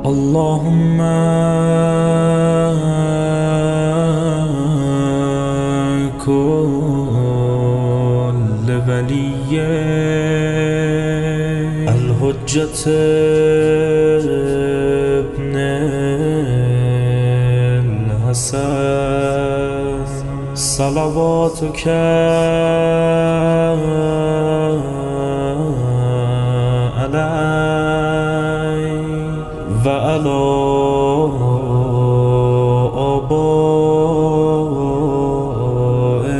اللهم كل ولي الحجة ابن الحسن صلواتك عليه وعلى آبائه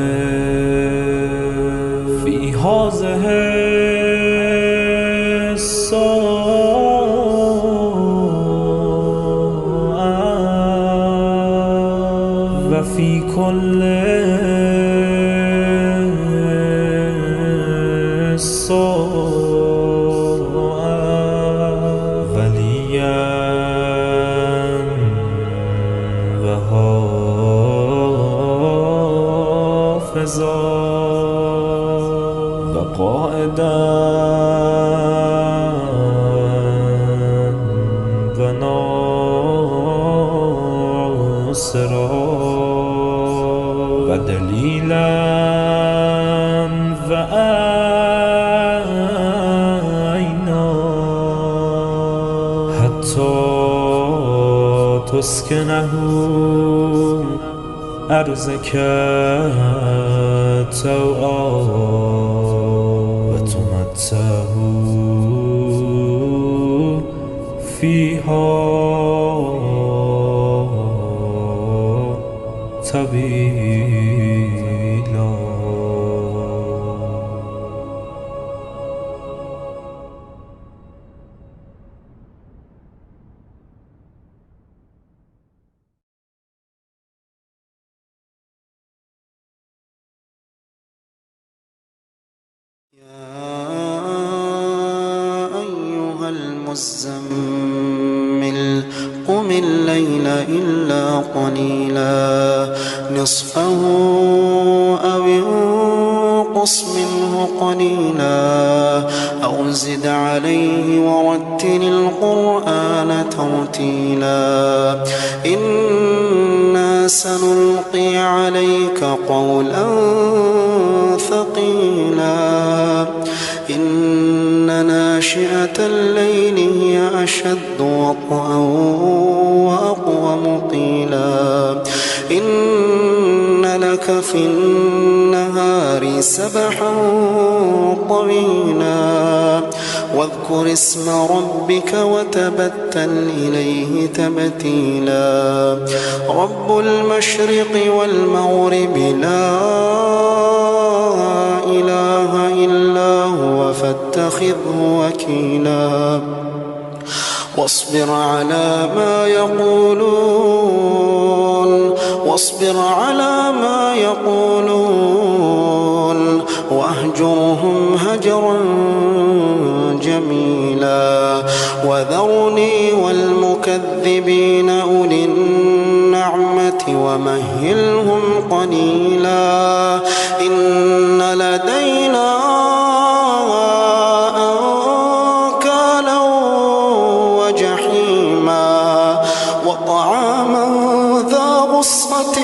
في هذه الساعة وفي كل وحافظا وقائدا وناصرا ودليلا وعينا حتى تسكنه أرزك توعا وتمتعه فيها طويلا. يا أيها المزمل قم الليل إلا قليلا نصفه أو انقص منه قليلا أو زد عليه ورتل القرآن ترتيلا إنا سنلقي عليك قولا ثقيلا إن ناشئة الليل هي أشد وطئا وأقوم قيلا إن لك في النهار سبحا طويلا واذكر اسم ربك وتبتل إليه تبتيلا رب المشرق والمغرب لا إله إلا هو فاتخذه وكيلا واصبر على ما يقولون واهجرهم هجرا جميلا وذرني والمكذبين أولي النعمة ومهلهم قليلا إن لدينا أنكالا وجحيما وطعاما ذا غصة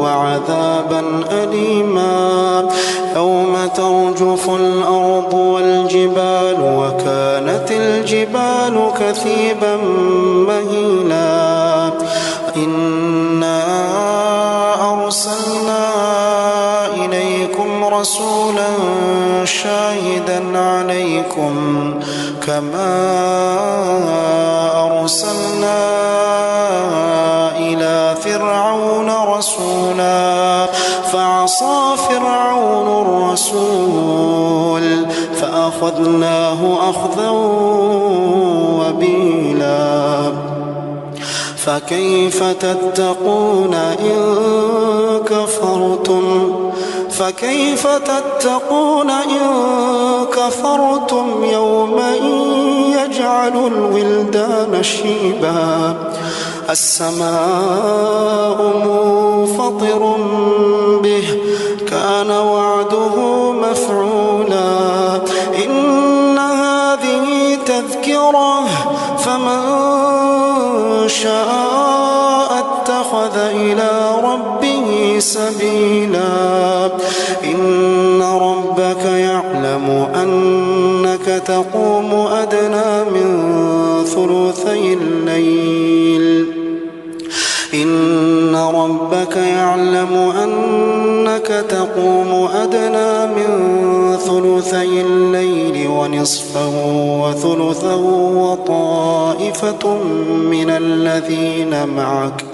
وعذابا أليما يوم ترجف الأرض والجبال وكانت الجبال كثيبا مهيلا إنا أرسلنا إليكم رسولا شاهدا عليكم كما أرسلنا إلى فرعون رسولا فعصى فرعون الرسول فأخذناه أخذا وبيلا فكيف تتقون إن كفرتم يوما يجعل الولدان شيبا السماء منفطر به كان وعده مفعولا إن هذه تذكرة فمن شاء اتخذ إلى ربه سبيلا إن ربك يعلم أنك تقوم أدنى من ثلثي الليل إن ربك يعلم أنك تقوم أدنى من ثلثي الليل ونصفه وثلثه وطائفة من الذين معك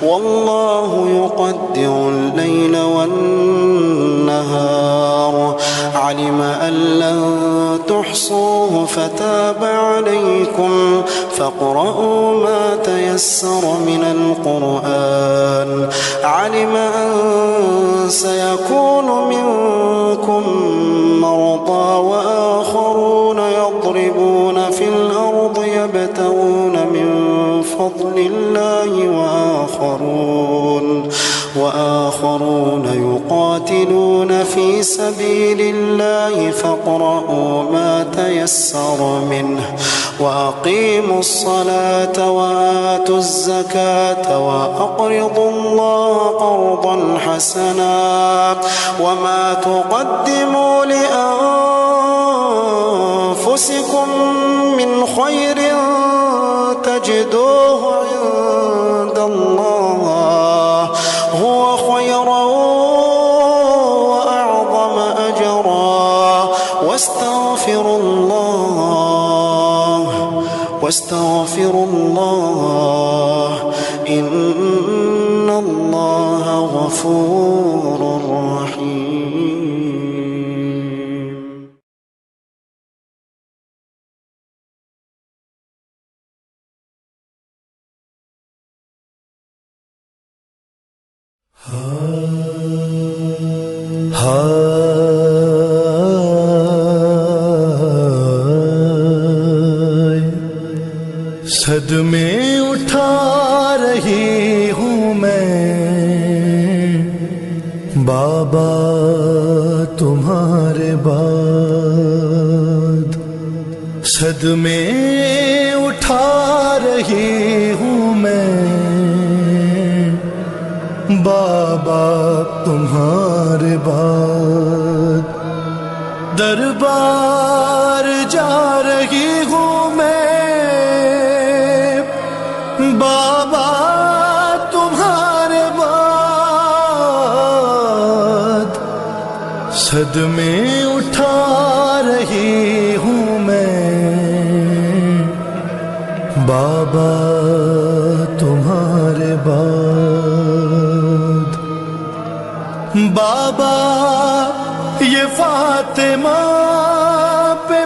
والله يقدر الليل والنهار علم أن لن تحصوه فتاب عليكم فاقرؤوا ما تيسر من القرآن علم أن سيكون منكم مرضى وآخرون يضربون في الأرض يبتغون من فضل الله وآخرون يقاتلون في سبيل الله فاقرؤوا ما تيسر منه وأقيموا الصلاة وآتوا الزكاة وأقرضوا الله قرضا حسنا وما تقدموا لأنفسكم من خير تجدوه عند الله هو خيرا وأعظم أجرا واستغفروا الله إن الله غفور رحيم. صدمے اٹھا رہی ہوں میں بابا تمہارے بعد صدمے اٹھا رہی ہوں میں بابا تمہارے بعد دربار جا رہی ہوں میں بابا تمہارے بعد صدمے اٹھا رہی ہوں میں بابا تمہارے بعد بابا یہ فاطمہ پہ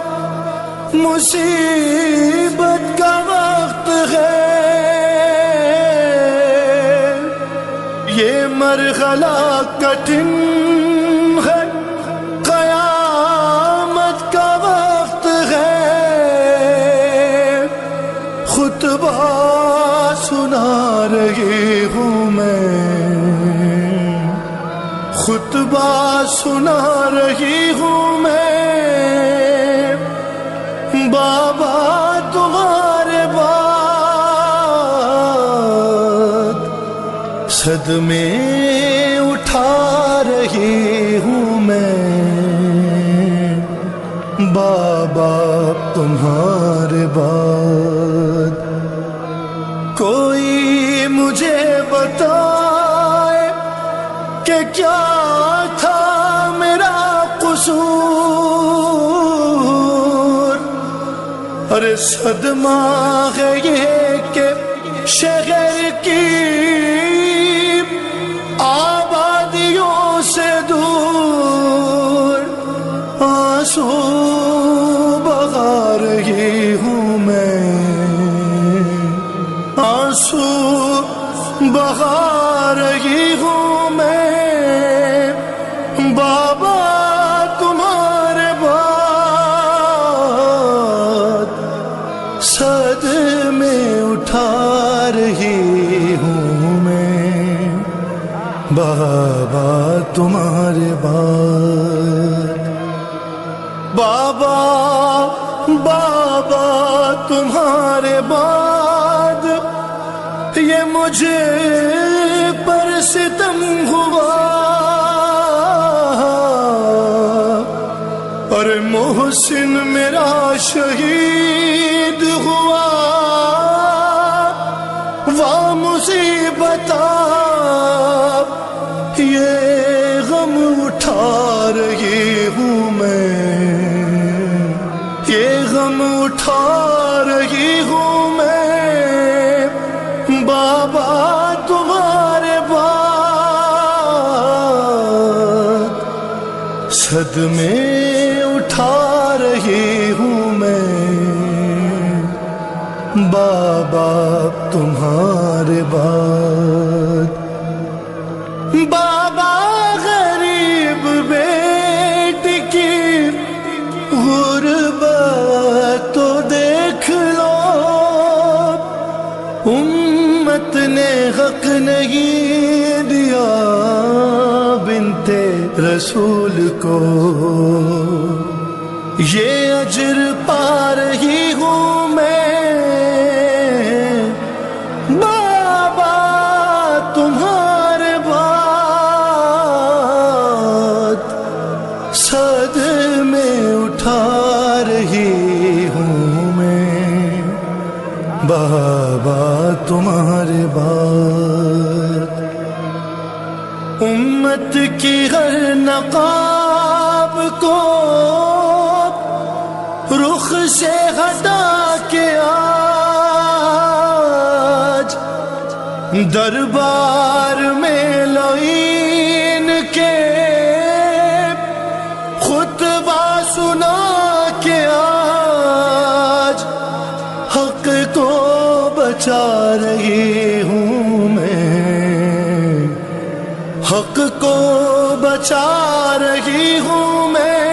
مصیبت کا وقت ہے یہ مرحلہ کٹھن ہے قیامت کا وقت ہے خطبہ سنا رہی ہوں میں خطبہ سنا رہی ہوں میں بابا تمہارے بعد صدمے اٹھا رہی ہوں میں بابا تمہارے بعد کوئی مجھے بتائے کہ کیا تھا میرا قصور ارے صدمہ ہے یہ کہ شہر کی آبادیوں سے دور آنسو بہا رہی ہوں میں آنسو بہا رہی ہوں میں بابا تمہارے بعد صدمے اٹھا رہی ہوں میں بابا بابا بابا تمہارے بعد یہ مجھے پر ستم ہوا، اور محسن میرا شہید ہوا، واہ مصیبت یہ غم اٹھا رہی ہوں میں، یہ غم اٹھا رہی ہوں میں، بابا تمہارے بعد صدمے اٹھا رہی ہوں میں، بابا تمہارے بعد۔ بابا غریب بیٹی کی غربت تو دیکھ لو، امت نے حق نہیں دیا بنت رسول کو، یہ اجر پا رہی ہوں میں، بابا تمہارے بعد صدمے اٹھا رہی ہوں میں، بابا تمہارے بعد۔ امت کی ہر نقاب کو رخ سے ہٹا کے آج دربار میں لعین کے خطبہ سنا کے آج حق کو بچا رہی ہوں میں، حق کو بچا رہی ہوں میں،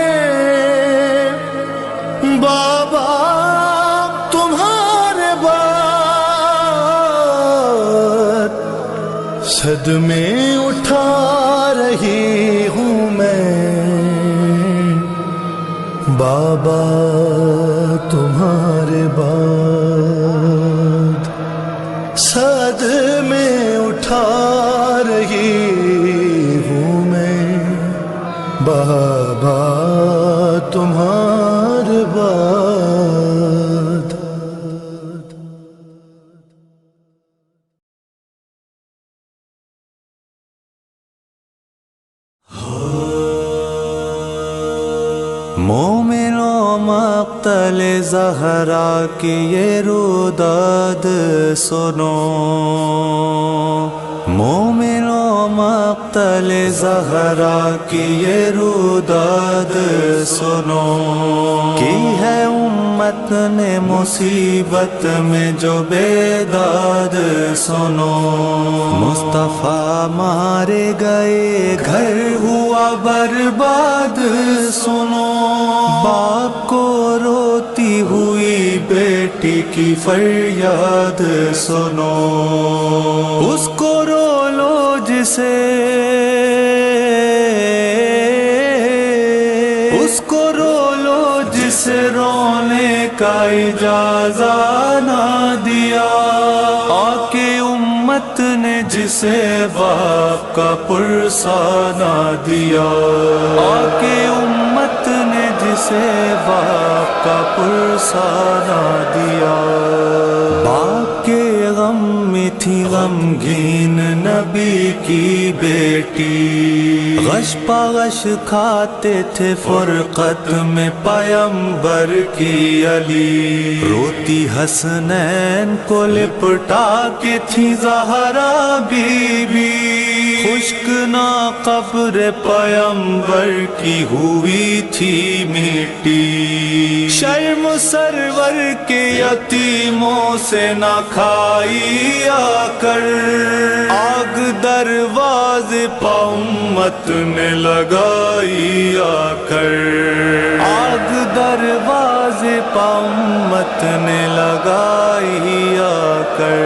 بابا تمہارے بعد صدمے اٹھا رہی ہوں میں، بابا تمہارے بعد صدمے اٹھا رہی ہوں میں، بابا تمہارے بعد۔ مومنوں مقتل زہرا کی یہ روداد سنو، مومنوں مقتل زہرا کی یہ روداد سنو، کی ہے امت نے مصیبت میں جو بیداد سنو، مصطفیٰ مارے گئے گھر ہوا برباد سنو، باپ کو روتی ہوئی بیٹی کی فریاد سنو، اس کو رو لو جسے، اس کو رو لو جسے رونے کا اجازت نہ دیا، آکے امت نے جسے باپ کا پرسہ نہ دیا، آکے امت نے جسے باپ کا پرسہ نہ دیا، باپ کے غم میں تھی غمگین نبی کی بیٹی، غش پغش کھاتے تھے فرقت میں پیمبر کی علی، روتی حسنین کو لپٹا کے تھی زہرا بی بی، خشک نہ قبر پیمبر کی ہوئی تھی مٹی، شرم سرور کے یتیموں سے نہ کھائی آ کر، آگ دروازے پہ امت نے لگائی آ کر، آگ دروازے پہ امت نے لگائی آ کر،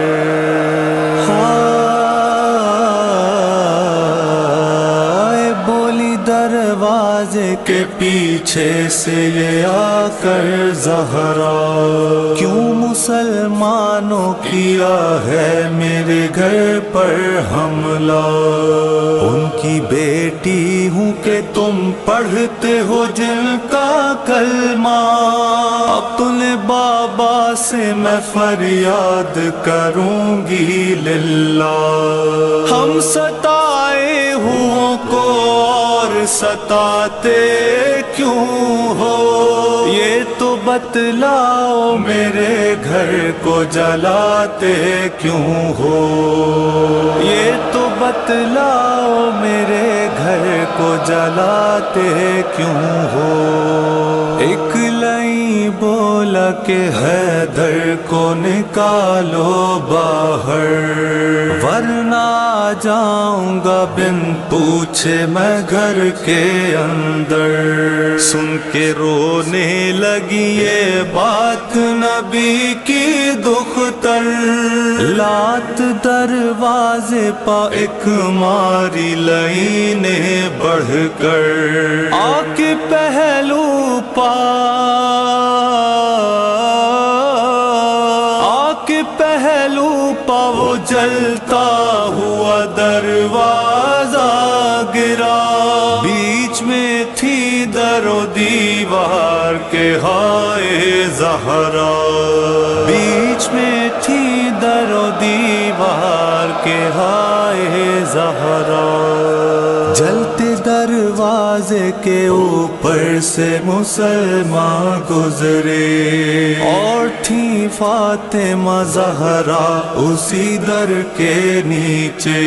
بولی دروازے دروازے کے پیچھے سے یہ آ کر زہرا، کیوں مسلمانوں کیا ہے میرے گھر پر حملہ؟ ان کی بیٹی ہوں کہ تم پڑھتے ہو جن کا کلمہ، اپنے بابا سے میں فریاد کروں گی للہ۔ ہم ستائے ہوں کو اور ستاتے کیوں ہو، یہ تو بتلاؤ میرے گھر کو جلاتے کیوں ہو، یہ تو بتلاؤ میرے گھر کو جلاتے کیوں ہو۔ ایک لائیں بولا کہ حیدر کو نکالو باہر، ورنہ جاؤں گا بن پوچھے میں گھر کے اندر۔ سن کے رونے لگی یہ بات نبی کی دختر، لات دروازے پا ایک ماری لائنے بڑھ کر، آ کے پہلو پا پہلو پا وہ جلتا ہوا دروازہ گرا، بیچ میں تھی در و دیوار کے ہائے زہرا، بیچ میں تھی در و دیوار کے ہائے زہرا۔ جلتے دروازے کے اوپر سے مسلمان گزرے، اور تھی فاطمہ زہرا اسی در کے نیچے،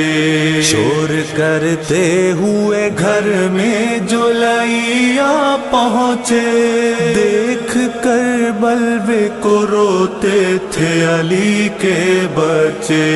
شور کرتے ہوئے گھر میں جولیاں پہنچے، دیکھ کر بلوے کو روتے تھے علی کے بچے،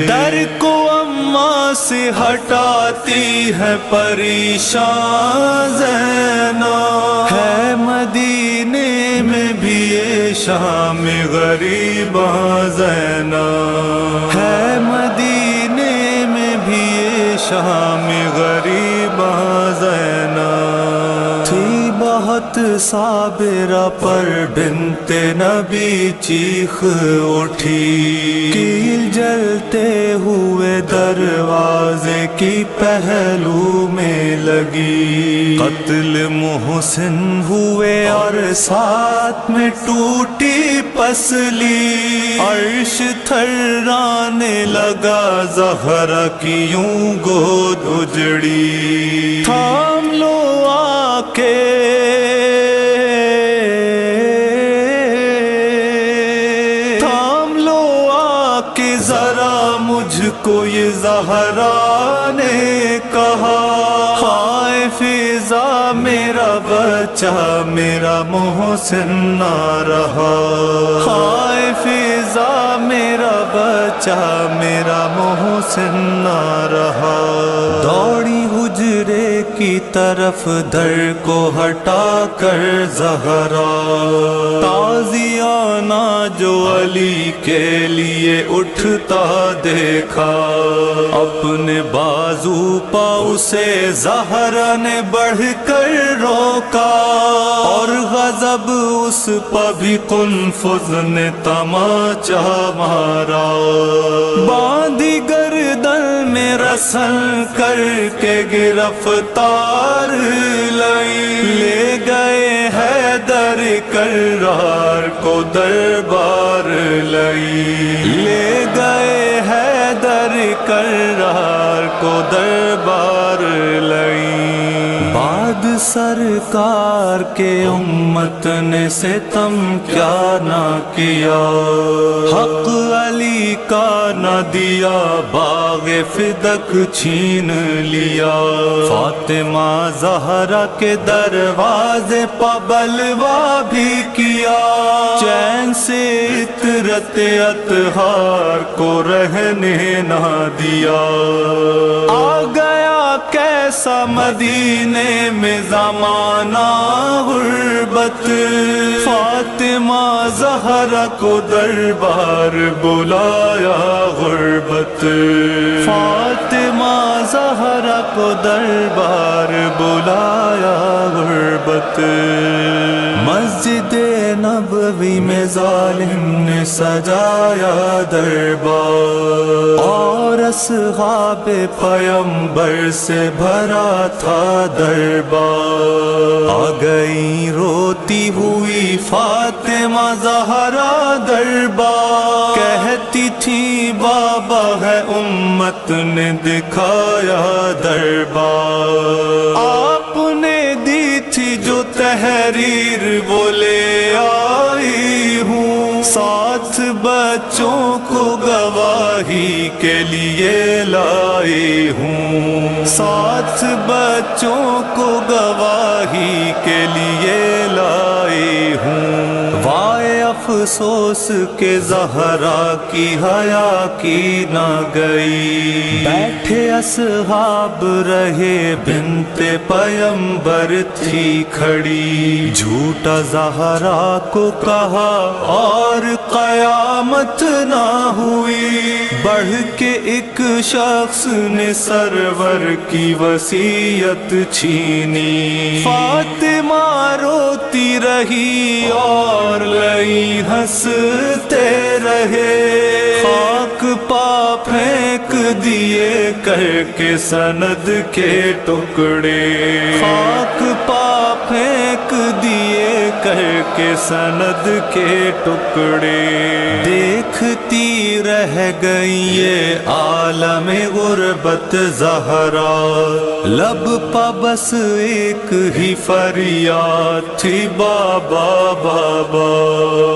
در کو اماں سے ہٹاتی ہے پریشان زینب، ہے مدینے میں بھی یہ شام غریباں زینب، ہے مدینے میں بھی یہ شام غریباں زینب، تھی بہت صابرہ پر بنت نبی چیخ اٹھی، کیل جلتے ہوئے دروازے کی پہلو میں لگی، قتل محسن ہوئے اور ساتھ میں ٹوٹی پسلی، عرش تھرانے لگا زہرا کی یوں گود اجڑی، تھام لو آ کے ذرا مجھ کو یہ زہرا نے کہا، ہائے فضا میرا بچہ میرا محسن نہ رہا، ہائے فضا میرا بچہ میرا محسن نہ رہا، دوڑی حجرے کی طرف در کو ہٹا کر زہرا، تازیانہ جو علی کے لیے اٹھتا دیکھا، اپنے بازو پا اسے زہرا نے بڑھ کر روکا، اور غضب اس پا بھی قنفذ نے تماچا مارا، باندھی گردن میں رسن کر کے گرفتار لے گئے حیدر کرار کو دربار لے گئے حیدر کرار کو دربار بعد سرکار کے امت نے ستم کیا نہ کیا، حق علی کا نہ دیا باغ فدق چھین لیا، فاطمہ زہرا کے دروازے پا بلوا بھی کیا، چین سے عطرت اطہار کو رہنے نہ دیا، آ گیا کیسا مدینے میں زمانہ غربت، فاطمہ زہرا کو دربار بلایا غربت، فاطمہ زہرا کو دربار بلایا غربت۔ مسجد نبوی میں ظالم نے سجایا دربار، اور اصحاب پیمبر سے بھرا تھا دربار۔ آ گئی روتی ہوئی فاطمہ زہرا دربار، کہتی تھی بابا ہے امت نے دکھایا دربار۔ آپ نے دی تھی جو تحریر وہ لے آئی ہوں، ساتھ بچوں کو گواہی کے لیے لائی ہوں، ساتھ بچوں کو گواہی کے لیے لائی ہوں۔ وائے افسوس کہ زہرا کی حیا کی نہ گئی، بیٹھے اصحاب رہے بنت پیمبر تھی کھڑی، جھوٹا زہرا کو کہا اور قیامت نہ ہوئی۔ بڑھ کے ایک شخص نے سرور کی وصیت چھینی، فاطمہ روتی رہی اور لئی ہنستے رہے، خاک پا پھینک دیے کر کے سند کے ٹکڑے، خاک پا پھینک دیے کر کے سند کے ٹکڑے۔ دیکھتی رہ گئی یہ عالم غربت زہرا، لب پا بس ایک ہی فریاد تھی بابا بابا۔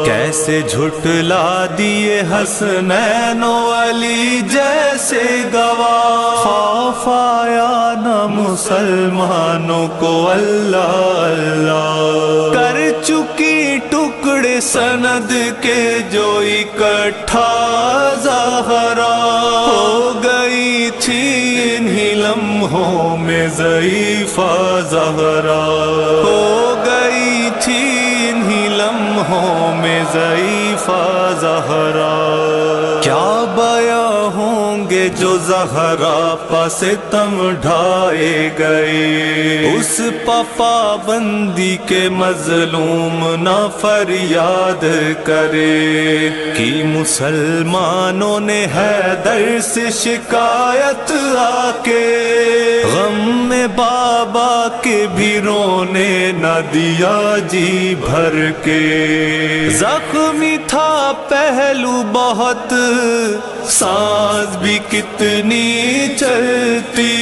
کیسے جھٹلا دیے حسنین و علی جیسے گواہ، خوف آیا نہ مسلمانوں کو اللہ اللہ، کر چکی ٹکڑے سند کے جو اکٹھا زہرا، ہو گئی تھی انہی لمحوں میں ضعیفہ زہرا، ہو گئی تھی انہی لمحوں میں ضعیفہ زہرا۔ کیا بیاں ہوں گے جو زہرا پا ستم ڈھائے گئے، اس پا پابندی کے مظلوم نہ فریاد کرے، کہ مسلمانوں نے حیدر سے شکایت آ کے، غم میں بابا کے بھی رونے نہ دیا جی بھر کے۔ زخمی تھا پہلو بہت، سانس بھی کتنی چلتی،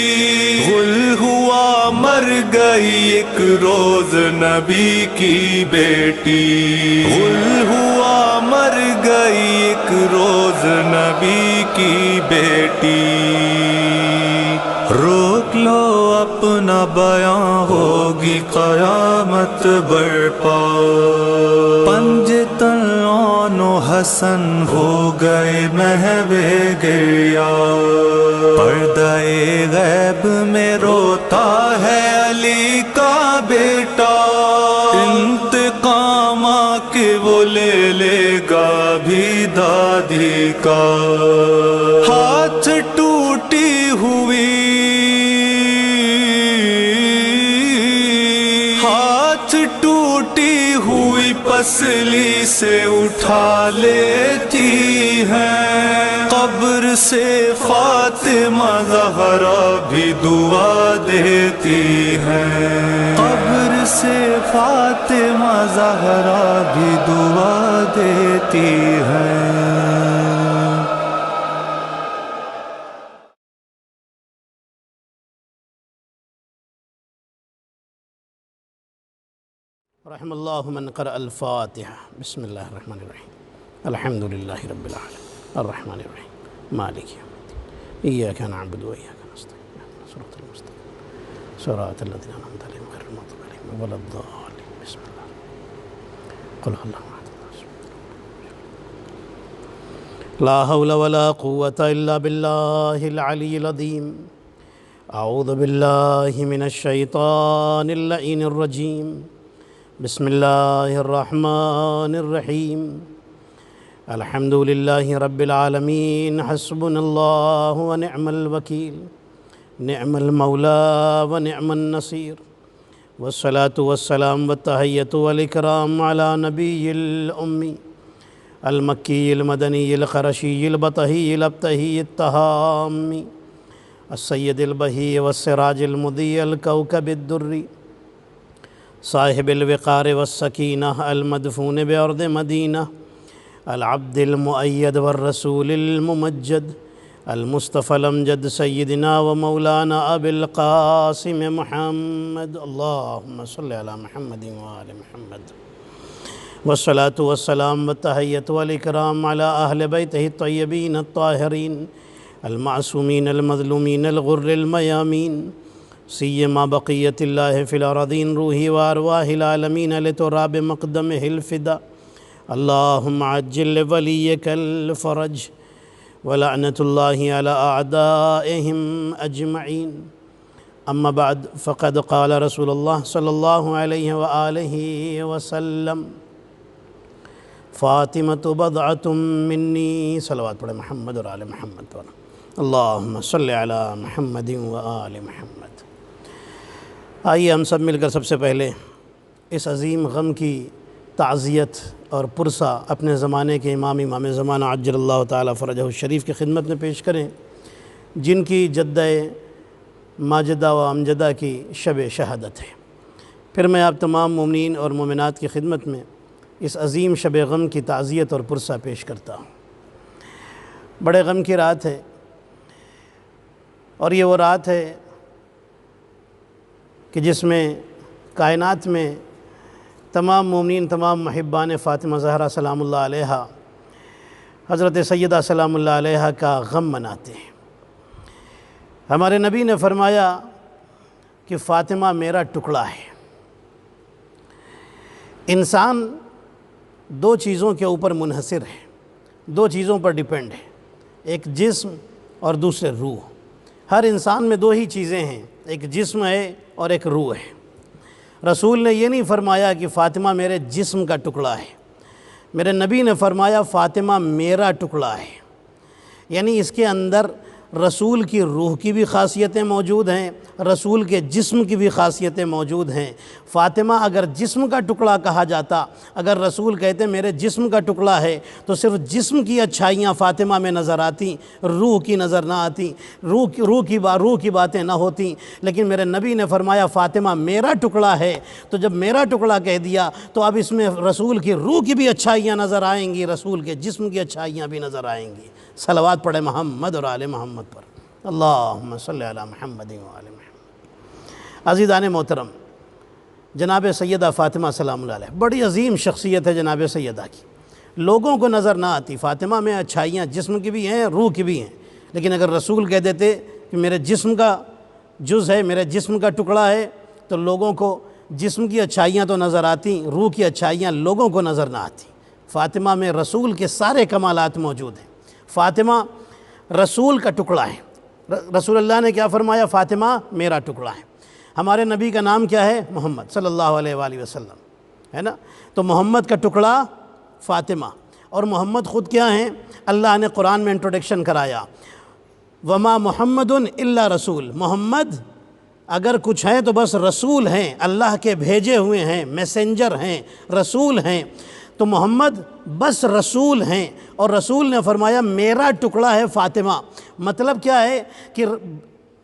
غل ہوا مر گئی ایک روز نبی کی بیٹی، غل ہوا مر گئی ایک روز نبی کی بیٹی۔ روک لو اپنا بیاں ہوگی قیامت برپا، پنجے طلعان و حسن ہو گئے محو گریا، پردہ غیب میں روتا ہے علی کا بیٹا، انتقام آ کے وہ لے لے گا بھی دادی کا۔ ہاتھ ٹوٹی ہوئی، ہاتھ ٹوٹی ہوئی پسلی سے اٹھا لیتی ہے، قبر سے فاطمہ زہرا بھی دعا دیتی ہے، قبر سے فاطمہ زہرا بھی دعا دیتی ہے۔ رحم اللہ من قرأ الفاتحہ۔ بسم اللہ الرحمن الرحیم، الحمد للہ رب العالمین، الرحمن الرحیم، مالک یوم الدین، ایاک نعبد و ایاک نستعین، اہدنا الصراط المستقیم، صراط الذین انعمت علیہم غیر المغضوب علیہم ولا الضالین۔ بسم اللہ، قل اللہ احد، لا حول ولا قوة الا باللہ العلی العظیم۔ اعوذ باللہ من الشیطان اللعین الرجیم بسم اللہ الرحمن الرحیم الحمد للہ رب العالمین حسبنا اللہ ونعم الوکیل نعم المولا ونعم النصیر والصلاة والسلام والتحیۃ والاکرام علی نبی الامی المکی المدنی القرشی البطحی الابتحی التہامی السید البہی والسراج المضیء الکوکب الدری صاحب الوقار والسکینہ المدفون بأرض مدینہ العبد المؤید والرسول الممجد المصطفى الامجد سیدنا ومولانا ابی القاسم محمد اللہم صلی علی محمد وآل محمد والصلاة والسلام والتحیۃ والاکرام علی اہل بیتہ الطیبین الطاہرین المعصومین المظلومین الغر المیامین سیما بقیت اللہ فی الارضین روحی وارواح العالمین لتراب مقدمہ الفدا اللہم عجل ولیک الفرج ولعنت اللہ علی اعدائہم اجمعین اما بعد فقد قال رسول اللہ صلی اللہ علیہ وآلہ وسلم فاطمۃ بضعۃ منی صلوات پڑھیں محمد اور آل محمد پر اللہم صلی علی محمد وآل محمد۔ آئیے ہم سب مل کر سب سے پہلے اس عظیم غم کی تعزیت اور پرسہ اپنے زمانے کے امام زمانہ عجل اللہ تعالی فرجہ الشریف کی خدمت میں پیش کریں، جن کی جدہ ماجدہ و امجدہ کی شب شہادت ہے۔ پھر میں آپ تمام مومنین اور مومنات کی خدمت میں اس عظیم شب غم کی تعزیت اور پرسہ پیش کرتا ہوں۔ بڑے غم کی رات ہے، اور یہ وہ رات ہے کہ جس میں کائنات میں تمام مومنین، تمام محبان فاطمہ زہرا سلام اللہ علیہا، حضرت سیدہ سلام اللہ علیہا کا غم مناتے ہیں۔ ہمارے نبی نے فرمایا کہ فاطمہ میرا ٹکڑا ہے۔ انسان دو چیزوں کے اوپر منحصر ہے، دو چیزوں پر ڈیپینڈ ہے، ایک جسم اور دوسرے روح۔ ہر انسان میں دو ہی چیزیں ہیں، ایک جسم ہے اور ایک روح ہے۔ رسول نے یہ نہیں فرمایا کہ فاطمہ میرے جسم کا ٹکڑا ہے، میرے نبی نے فرمایا فاطمہ میرا ٹکڑا ہے، یعنی اس کے اندر رسول کی روح کی بھی خاصیتیں موجود ہیں، رسول کے جسم کی بھی خاصیتیں موجود ہیں۔ فاطمہ اگر جسم کا ٹکڑا کہا جاتا، اگر رسول کہتے میرے جسم کا ٹکڑا ہے، تو صرف جسم کی اچھائیاں فاطمہ میں نظر آتی، روح کی نظر نہ آتی، روح کی باتیں نہ ہوتی۔ لیکن میرے نبی نے فرمایا فاطمہ میرا ٹکڑا ہے، تو جب میرا ٹکڑا کہہ دیا تو اب اس میں رسول کی روح کی بھی اچھائیاں نظر آئیں گی، رسول کے جسم کی اچھائیاں بھی نظر آئیں گی۔ صلوات پڑھیں محمد اور آل محمد پر، اللہم صلی علی محمد وآل محمد۔ عزیزان محترم، جناب سیدہ فاطمہ سلام اللہ علیہ بڑی عظیم شخصیت ہے جناب سیدہ کی، لوگوں کو نظر نہ آتی۔ فاطمہ میں اچھائیاں جسم کی بھی ہیں، روح کی بھی ہیں، لیکن اگر رسول کہہ دیتے کہ میرے جسم کا جز ہے، میرے جسم کا ٹکڑا ہے، تو لوگوں کو جسم کی اچھائیاں تو نظر آتی، روح کی اچھائیاں لوگوں کو نظر نہ آتی۔ فاطمہ میں رسول کے سارے کمالات موجود ہیں۔ فاطمہ رسول کا ٹکڑا ہے۔ رسول اللہ نے کیا فرمایا؟ فاطمہ میرا ٹکڑا ہے۔ ہمارے نبی کا نام کیا ہے؟ محمد صلی اللہ علیہ وآلہ وسلم، ہے نا؟ تو محمد کا ٹکڑا فاطمہ، اور محمد خود کیا ہیں؟ اللہ نے قرآن میں انٹروڈکشن کرایا، وما محمد الا رسول، محمد اگر کچھ ہیں تو بس رسول ہیں، اللہ کے بھیجے ہوئے ہیں، میسنجر ہیں، رسول ہیں۔ تو محمد بس رسول ہیں، اور رسول نے فرمایا میرا ٹکڑا ہے فاطمہ۔ مطلب کیا ہے کہ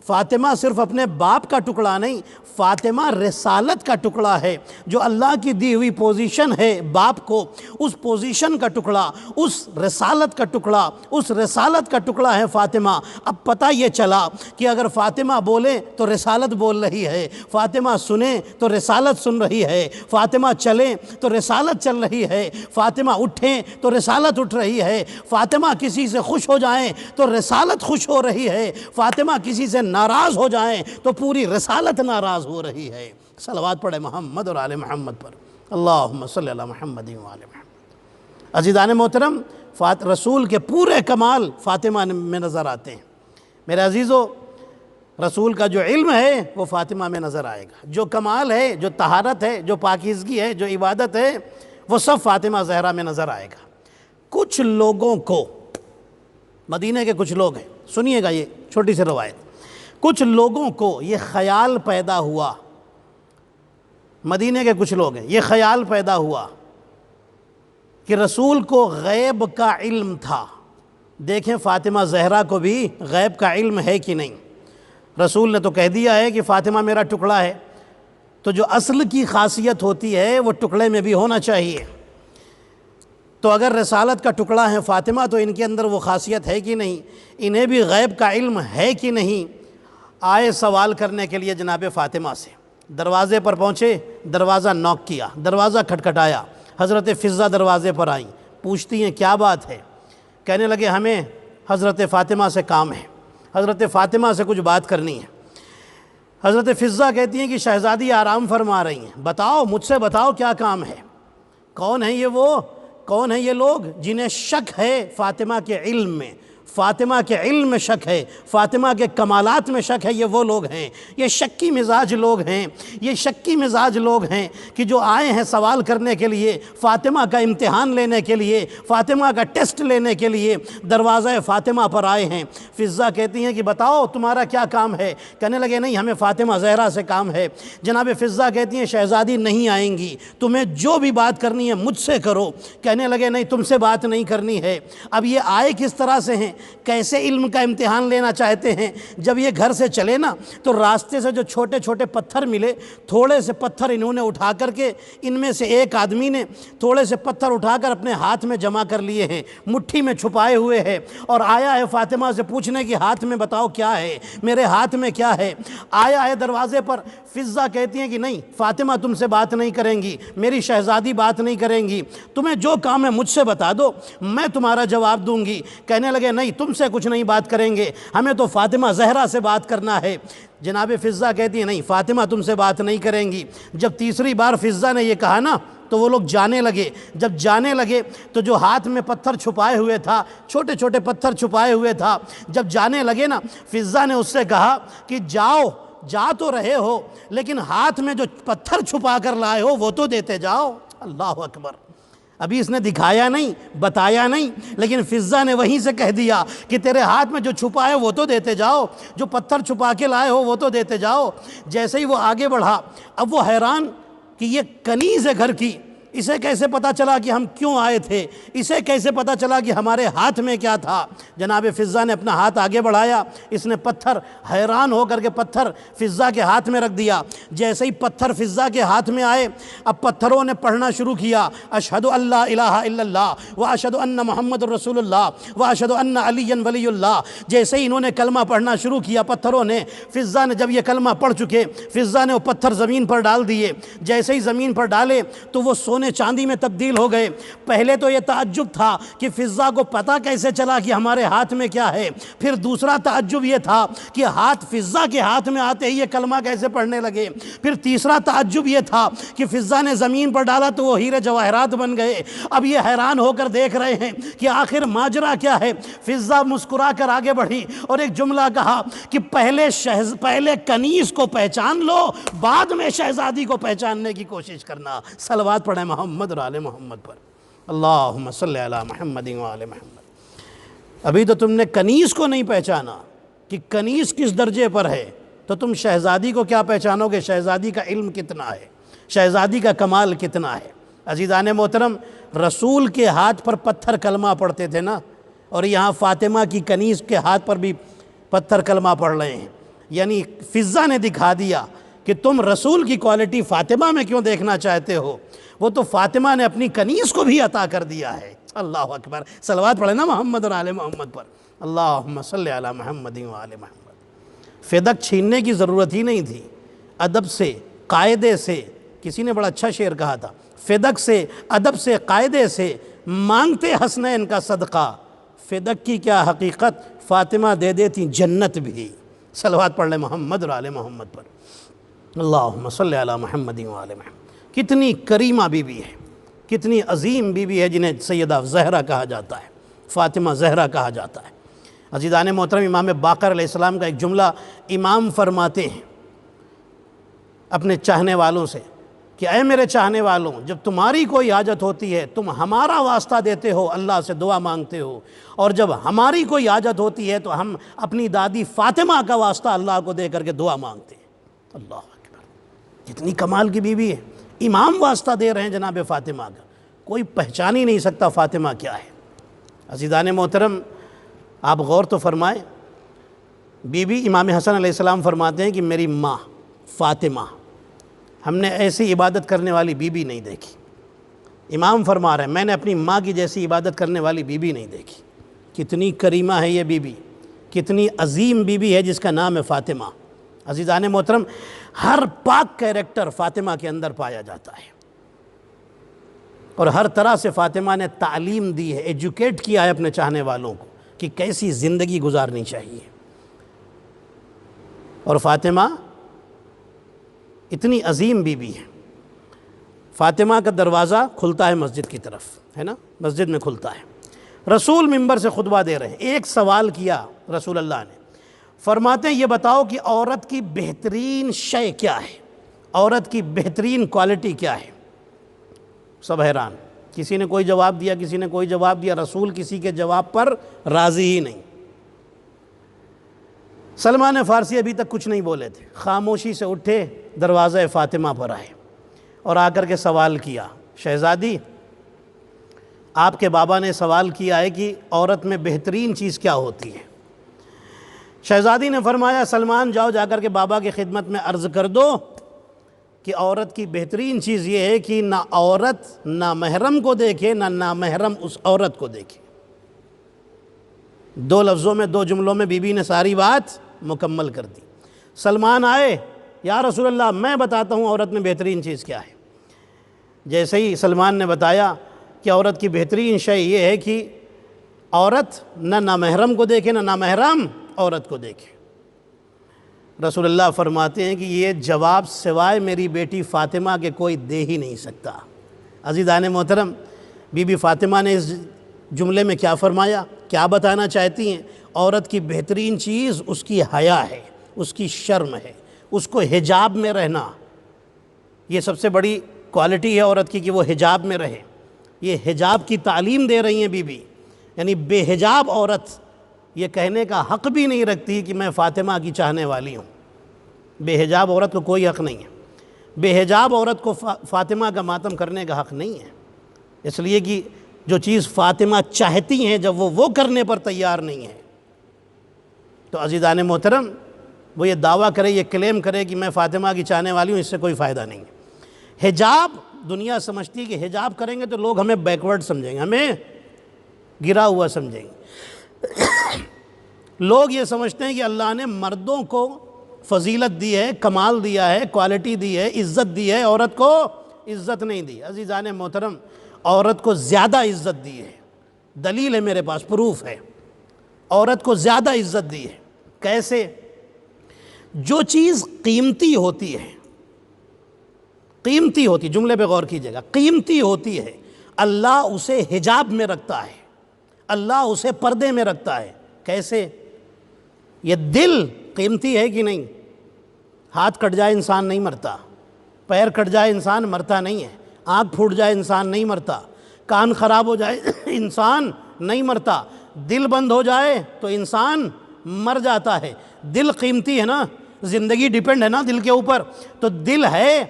فاطمہ صرف اپنے باپ کا ٹکڑا نہیں، فاطمہ رسالت کا ٹکڑا ہے۔ جو اللہ کی دی ہوئی پوزیشن ہے باپ کو، اس پوزیشن کا ٹکڑا، اس رسالت کا ٹکڑا، اس رسالت کا ٹکڑا ہے فاطمہ۔ اب پتہ یہ چلا کہ اگر فاطمہ بولے تو رسالت بول رہی ہے، فاطمہ سنیں تو رسالت سن رہی ہے، فاطمہ چلیں تو رسالت چل رہی ہے، فاطمہ اٹھیں تو رسالت اٹھ رہی ہے، فاطمہ کسی سے خوش ہو جائیں تو رسالت خوش ہو رہی ہے، فاطمہ کسی سے ناراض ہو جائیں تو پوری رسالت ناراض ہو رہی ہے۔ صلوات پڑھیں محمد اور آل محمد پر، اللہم صلی علی محمد و آل محمد۔ عزیزان محترم، رسول کے پورے کمال فاطمہ میں نظر آتے ہیں۔ میرے عزیزو، رسول کا جو علم ہے وہ فاطمہ میں نظر آئے گا، جو کمال ہے، جو طہارت ہے، جو پاکیزگی ہے، جو عبادت ہے، وہ سب فاطمہ زہرا میں نظر آئے گا۔ کچھ لوگوں کو، مدینہ کے کچھ لوگ ہیں، سنیے گا یہ چھوٹی سی روایت، کچھ لوگوں کو یہ خیال پیدا ہوا، مدینہ کے کچھ لوگ ہیں، یہ خیال پیدا ہوا کہ رسول کو غیب کا علم تھا۔ دیکھیں فاطمہ زہرا کو بھی غیب کا علم ہے کہ نہیں؟ رسول نے تو کہہ دیا ہے کہ فاطمہ میرا ٹکڑا ہے، تو جو اصل کی خاصیت ہوتی ہے وہ ٹکڑے میں بھی ہونا چاہیے۔ تو اگر رسالت کا ٹکڑا ہے فاطمہ، تو ان کے اندر وہ خاصیت ہے کہ نہیں؟ انہیں بھی غیب کا علم ہے کہ نہیں؟ آئے سوال کرنے کے لیے جناب فاطمہ سے، دروازے پر پہنچے، دروازہ نوک کیا، دروازہ کھٹکھٹایا، حضرت فضہ دروازے پر آئیں، پوچھتی ہیں کیا بات ہے؟ کہنے لگے ہمیں حضرت فاطمہ سے کام ہے، حضرت فاطمہ سے کچھ بات کرنی ہے۔ حضرت فضہ کہتی ہیں کہ شہزادی آرام فرما رہی ہیں، بتاؤ، مجھ سے بتاؤ کیا کام ہے؟ کون ہیں یہ لوگ جنہیں شک ہے فاطمہ کے علم میں، فاطمہ کے علم میں شک ہے، فاطمہ کے کمالات میں شک ہے؟ یہ وہ لوگ ہیں، یہ شکی مزاج لوگ ہیں، یہ شکی مزاج لوگ ہیں کہ جو آئے ہیں سوال کرنے کے لیے، فاطمہ کا امتحان لینے کے لیے، فاطمہ کا ٹیسٹ لینے کے لیے دروازہ فاطمہ پر آئے ہیں۔ فضہ کہتی ہیں کہ بتاؤ تمہارا کیا کام ہے؟ کہنے لگے نہیں، ہمیں فاطمہ زہرا سے کام ہے۔ جناب فضہ کہتی ہیں شہزادی نہیں آئیں گی، تمہیں جو بھی بات کرنی ہے مجھ سے کرو۔ کہنے لگے نہیں، تم سے بات نہیں کرنی ہے۔ اب یہ آئے کس طرح سے ہیں؟ کیسے علم کا امتحان لینا چاہتے ہیں؟ جب یہ گھر سے چلے نا تو راستے سے جو چھوٹے چھوٹے پتھر ملے، تھوڑے سے پتھر انہوں نے اٹھا کر کے، ان میں سے ایک آدمی نے تھوڑے سے پتھر اٹھا کر اپنے ہاتھ میں جمع کر لیے ہیں، مٹھی میں چھپائے ہوئے ہیں، اور آیا ہے فاطمہ سے پوچھنے کہ ہاتھ میں بتاؤ کیا ہے، میرے ہاتھ میں کیا ہے؟ آیا ہے دروازے پر۔ فضہ کہتی ہیں کہ نہیں، فاطمہ تم سے بات نہیں کریں گی، میری شہزادی بات نہیں کریں گی، تمہیں جو کام ہے مجھ سے بتا دو، میں تمہارا جواب دوں گی۔ کہنے لگے نہیں، تم سے کچھ نہیں بات کریں گے، ہمیں تو فاطمہ زہرا سے بات کرنا ہے۔ جناب فضہ کہتی ہیں نہیں، فاطمہ تم سے بات نہیں کریں گی۔ جب تیسری بار فضہ نے یہ کہا نا تو وہ لوگ جانے لگے۔ جب جانے لگے تو جو ہاتھ میں پتھر چھپائے ہوئے تھا، چھوٹے چھوٹے پتھر چھپائے ہوئے تھا، جب جانے لگے نا، فضہ نے اس سے کہا کہ جاؤ، جا تو رہے ہو لیکن ہاتھ میں جو پتھر چھپا کر لائے ہو وہ تو دیتے جاؤ۔ اللہ اکبر! ابھی اس نے دکھایا نہیں، بتایا نہیں، لیکن فضہ نے وہیں سے کہہ دیا کہ تیرے ہاتھ میں جو چھپا ہے وہ تو دیتے جاؤ، جو پتھر چھپا کے لائے ہو وہ تو دیتے جاؤ۔ جیسے ہی وہ آگے بڑھا، اب وہ حیران کہ یہ کنیز ہے گھر کی، اسے کیسے پتا چلا کہ ہم کیوں آئے تھے؟ اسے کیسے پتا چلا کہ ہمارے ہاتھ میں کیا تھا؟ جناب فضہ نے اپنا ہاتھ آگے بڑھایا، اس نے پتھر، حیران ہو کر کے پتھر فضہ کے ہاتھ میں رکھ دیا۔ جیسے ہی پتھر فضہ کے ہاتھ میں آئے، اب پتھروں نے پڑھنا شروع کیا، اشہد ان لا الہ الا اللہ واشہد ان محمد رسول اللہ واشہد ان علی ولی اللہ۔ جیسے ہی انہوں نے کلمہ پڑھنا شروع کیا پتھروں نے، فضہ نے جب یہ کلمہ پڑھ چکے، فضہ نے وہ پتھر زمین پر ڈال دیے۔ جیسے ہی زمین پر ڈالے تو وہ سونے چاندی میں تبدیل ہو گئے۔ پہلے تو یہ تعجب تھا کہ فضہ کو پتہ کیسے چلا کہ ہمارے ہاتھ میں کیا ہے، پھر دوسرا تعجب یہ تھا کہ ہاتھ فضہ کے ہاتھ میں آتے ہی یہ کلمہ کیسے پڑھنے لگے، پھر تیسرا تعجب یہ تھا کہ فضہ نے زمین پر ڈالا تو وہ ہیرے جواہرات بن گئے۔ اب یہ حیران ہو کر دیکھ رہے ہیں کہ آخر ماجرا کیا ہے۔ فضہ مسکرا کر آگے بڑھی اور ایک جملہ کہا کہ پہلے کنیز کو پہچان لو، بعد میں شہزادی کو پہچاننے کی کوشش کرنا۔ صلوات پڑھیں محمد اور آل محمد پر، اللہم صلی علی محمد و آل محمد۔ ابھی تو تم نے کنیز کو نہیں پہچانا کہ کنیز کس درجے پر ہے، تو تم شہزادی کو کیا پہچانو گے؟ شہزادی کا علم کتنا ہے، شہزادی کا کمال کتنا ہے۔ عزیزان محترم، رسول کے ہاتھ پر پتھر کلمہ پڑھتے تھے نا، اور یہاں فاطمہ کی کنیز کے ہاتھ پر بھی پتھر کلمہ پڑھ رہے ہیں۔ یعنی فضہ نے دکھا دیا کہ تم رسول کی کوالٹی فاطمہ میں کیوں دیکھنا چاہتے ہو، وہ تو فاطمہ نے اپنی کنیز کو بھی عطا کر دیا ہے۔ اللہ اکبر! صلوات پڑھیں نا محمد اور آل محمد پر، اللہم صلی علی محمد و آل محمد۔ فدق چھیننے کی ضرورت ہی نہیں تھی، ادب سے، قاعدے سے۔ کسی نے بڑا اچھا شعر کہا تھا، فدق سے، ادب سے، قاعدے سے مانگتے حسنین کا صدقہ، فدق کی کیا حقیقت، فاطمہ دے دیتی جنت بھی۔ صلوات پڑھ لیں محمد اور آل محمد پر، اللہم صلی علی محمد و آل محمد۔ کتنی کریمہ بی بی ہے، کتنی عظیم بی بی ہے جنہیں سیدہ زہرا کہا جاتا ہے، فاطمہ زہرا کہا جاتا ہے۔ عزیزان محترم، امام باقر علیہ السلام کا ایک جملہ امام فرماتے ہیں اپنے چاہنے والوں سے کہ اے میرے چاہنے والوں، جب تمہاری کوئی حاجت ہوتی ہے تم ہمارا واسطہ دیتے ہو، اللہ سے دعا مانگتے ہو، اور جب ہماری کوئی حاجت ہوتی ہے تو ہم اپنی دادی فاطمہ کا واسطہ اللہ کو دے کر کے دعا مانگتے ہیں۔ اللہ اکبر، کتنی کمال کی بیوی ہے، امام واسطہ دے رہے ہیں جناب فاطمہ کا، کوئی پہچان ہی نہیں سکتا فاطمہ کیا ہے۔ عزیزان محترم، آپ غور تو فرمائیں، بی بی امام حسن علیہ السلام فرماتے ہیں کہ میری ماں فاطمہ، ہم نے ایسی عبادت کرنے والی بی بی نہیں دیکھی۔ امام فرما رہے ہیں میں نے اپنی ماں کی جیسی عبادت کرنے والی بی بی نہیں دیکھی۔ کتنی کریمہ ہے یہ بی بی، کتنی عظیم بی بی ہے جس کا نام ہے فاطمہ۔ عزیزان محترم، ہر پاک کیریکٹر فاطمہ کے اندر پایا جاتا ہے، اور ہر طرح سے فاطمہ نے تعلیم دی ہے، ایجوکیٹ کیا ہے اپنے چاہنے والوں کو کہ کیسی زندگی گزارنی چاہیے۔ اور فاطمہ اتنی عظیم بی بی ہے، فاطمہ کا دروازہ کھلتا ہے مسجد کی طرف، ہے نا، مسجد میں کھلتا ہے، رسول منبر سے خطبہ دے رہے ہیں، ایک سوال کیا رسول اللہ نے، فرماتے ہیں یہ بتاؤ کہ عورت کی بہترین شے کیا ہے، عورت کی بہترین کوالٹی کیا ہے؟ سب حیران، کسی نے کوئی جواب دیا، کسی نے کوئی جواب دیا، رسول کسی کے جواب پر راضی ہی نہیں۔ سلمان فارسی ابھی تک کچھ نہیں بولے تھے، خاموشی سے اٹھے، دروازہ فاطمہ پر آئے اور آ کر کے سوال کیا، شہزادی آپ کے بابا نے سوال کیا ہے کہ عورت میں بہترین چیز کیا ہوتی ہے؟ شہزادی نے فرمایا سلمان جاؤ جا کر کے بابا کی خدمت میں عرض کر دو کہ عورت کی بہترین چیز یہ ہے کہ نہ عورت نامحرم کو دیکھے، نہ نامحرم اس عورت کو دیکھے۔ دو لفظوں میں، دو جملوں میں بی بی نے ساری بات مکمل کر دی۔ سلمان آئے، یا رسول اللہ میں بتاتا ہوں عورت میں بہترین چیز کیا ہے۔ جیسے ہی سلمان نے بتایا کہ عورت کی بہترین شے یہ ہے کہ عورت نہ نامحرم کو دیکھے، نہ نامحرم عورت کو دیکھے، رسول اللہ فرماتے ہیں کہ یہ جواب سوائے میری بیٹی فاطمہ کے کوئی دے ہی نہیں سکتا۔ عزیزان محترم، بی بی فاطمہ نے اس جملے میں کیا فرمایا، کیا بتانا چاہتی ہیں؟ عورت کی بہترین چیز اس کی حیا ہے، اس کی شرم ہے، اس کو حجاب میں رہنا، یہ سب سے بڑی کوالٹی ہے عورت کی کہ وہ حجاب میں رہے۔ یہ حجاب کی تعلیم دے رہی ہیں بی بی، یعنی بے حجاب عورت یہ کہنے کا حق بھی نہیں رکھتی کہ میں فاطمہ کی چاہنے والی ہوں۔ بے حجاب عورت کو کوئی حق نہیں ہے، بے حجاب عورت کو فاطمہ کا ماتم کرنے کا حق نہیں ہے، اس لیے کہ جو چیز فاطمہ چاہتی ہیں جب وہ کرنے پر تیار نہیں ہے تو عزیزان محترم وہ یہ دعویٰ کرے، یہ کلیم کرے کہ میں فاطمہ کی چاہنے والی ہوں، اس سے کوئی فائدہ نہیں ہے۔ حجاب دنیا سمجھتی ہے کہ حجاب کریں گے تو لوگ ہمیں بیکورڈ سمجھیں گے، ہمیں گرا ہوا سمجھیں گے۔ لوگ یہ سمجھتے ہیں کہ اللہ نے مردوں کو فضیلت دی ہے، کمال دیا ہے، کوالٹی دی ہے، عزت دی ہے، عورت کو عزت نہیں دی۔ عزیزان محترم، عورت کو زیادہ عزت دی ہے، دلیل ہے میرے پاس، پروف ہے، عورت کو زیادہ عزت دی ہے۔ کیسے؟ جو چیز قیمتی ہوتی ہے، قیمتی ہوتی، جملے پہ غور کیجئے گا، قیمتی ہوتی ہے، اللہ اسے حجاب میں رکھتا ہے، اللہ اسے پردے میں رکھتا ہے۔ کیسے؟ یہ دل قیمتی ہے کہ نہیں؟ ہاتھ کٹ جائے انسان نہیں مرتا، پیر کٹ جائے انسان مرتا نہیں ہے، آنکھ پھوٹ جائے انسان نہیں مرتا، کان خراب ہو جائے انسان نہیں مرتا، دل بند ہو جائے تو انسان مر جاتا ہے۔ دل قیمتی ہے نا، زندگی ڈیپینڈ ہے نا دل کے اوپر، تو دل ہے،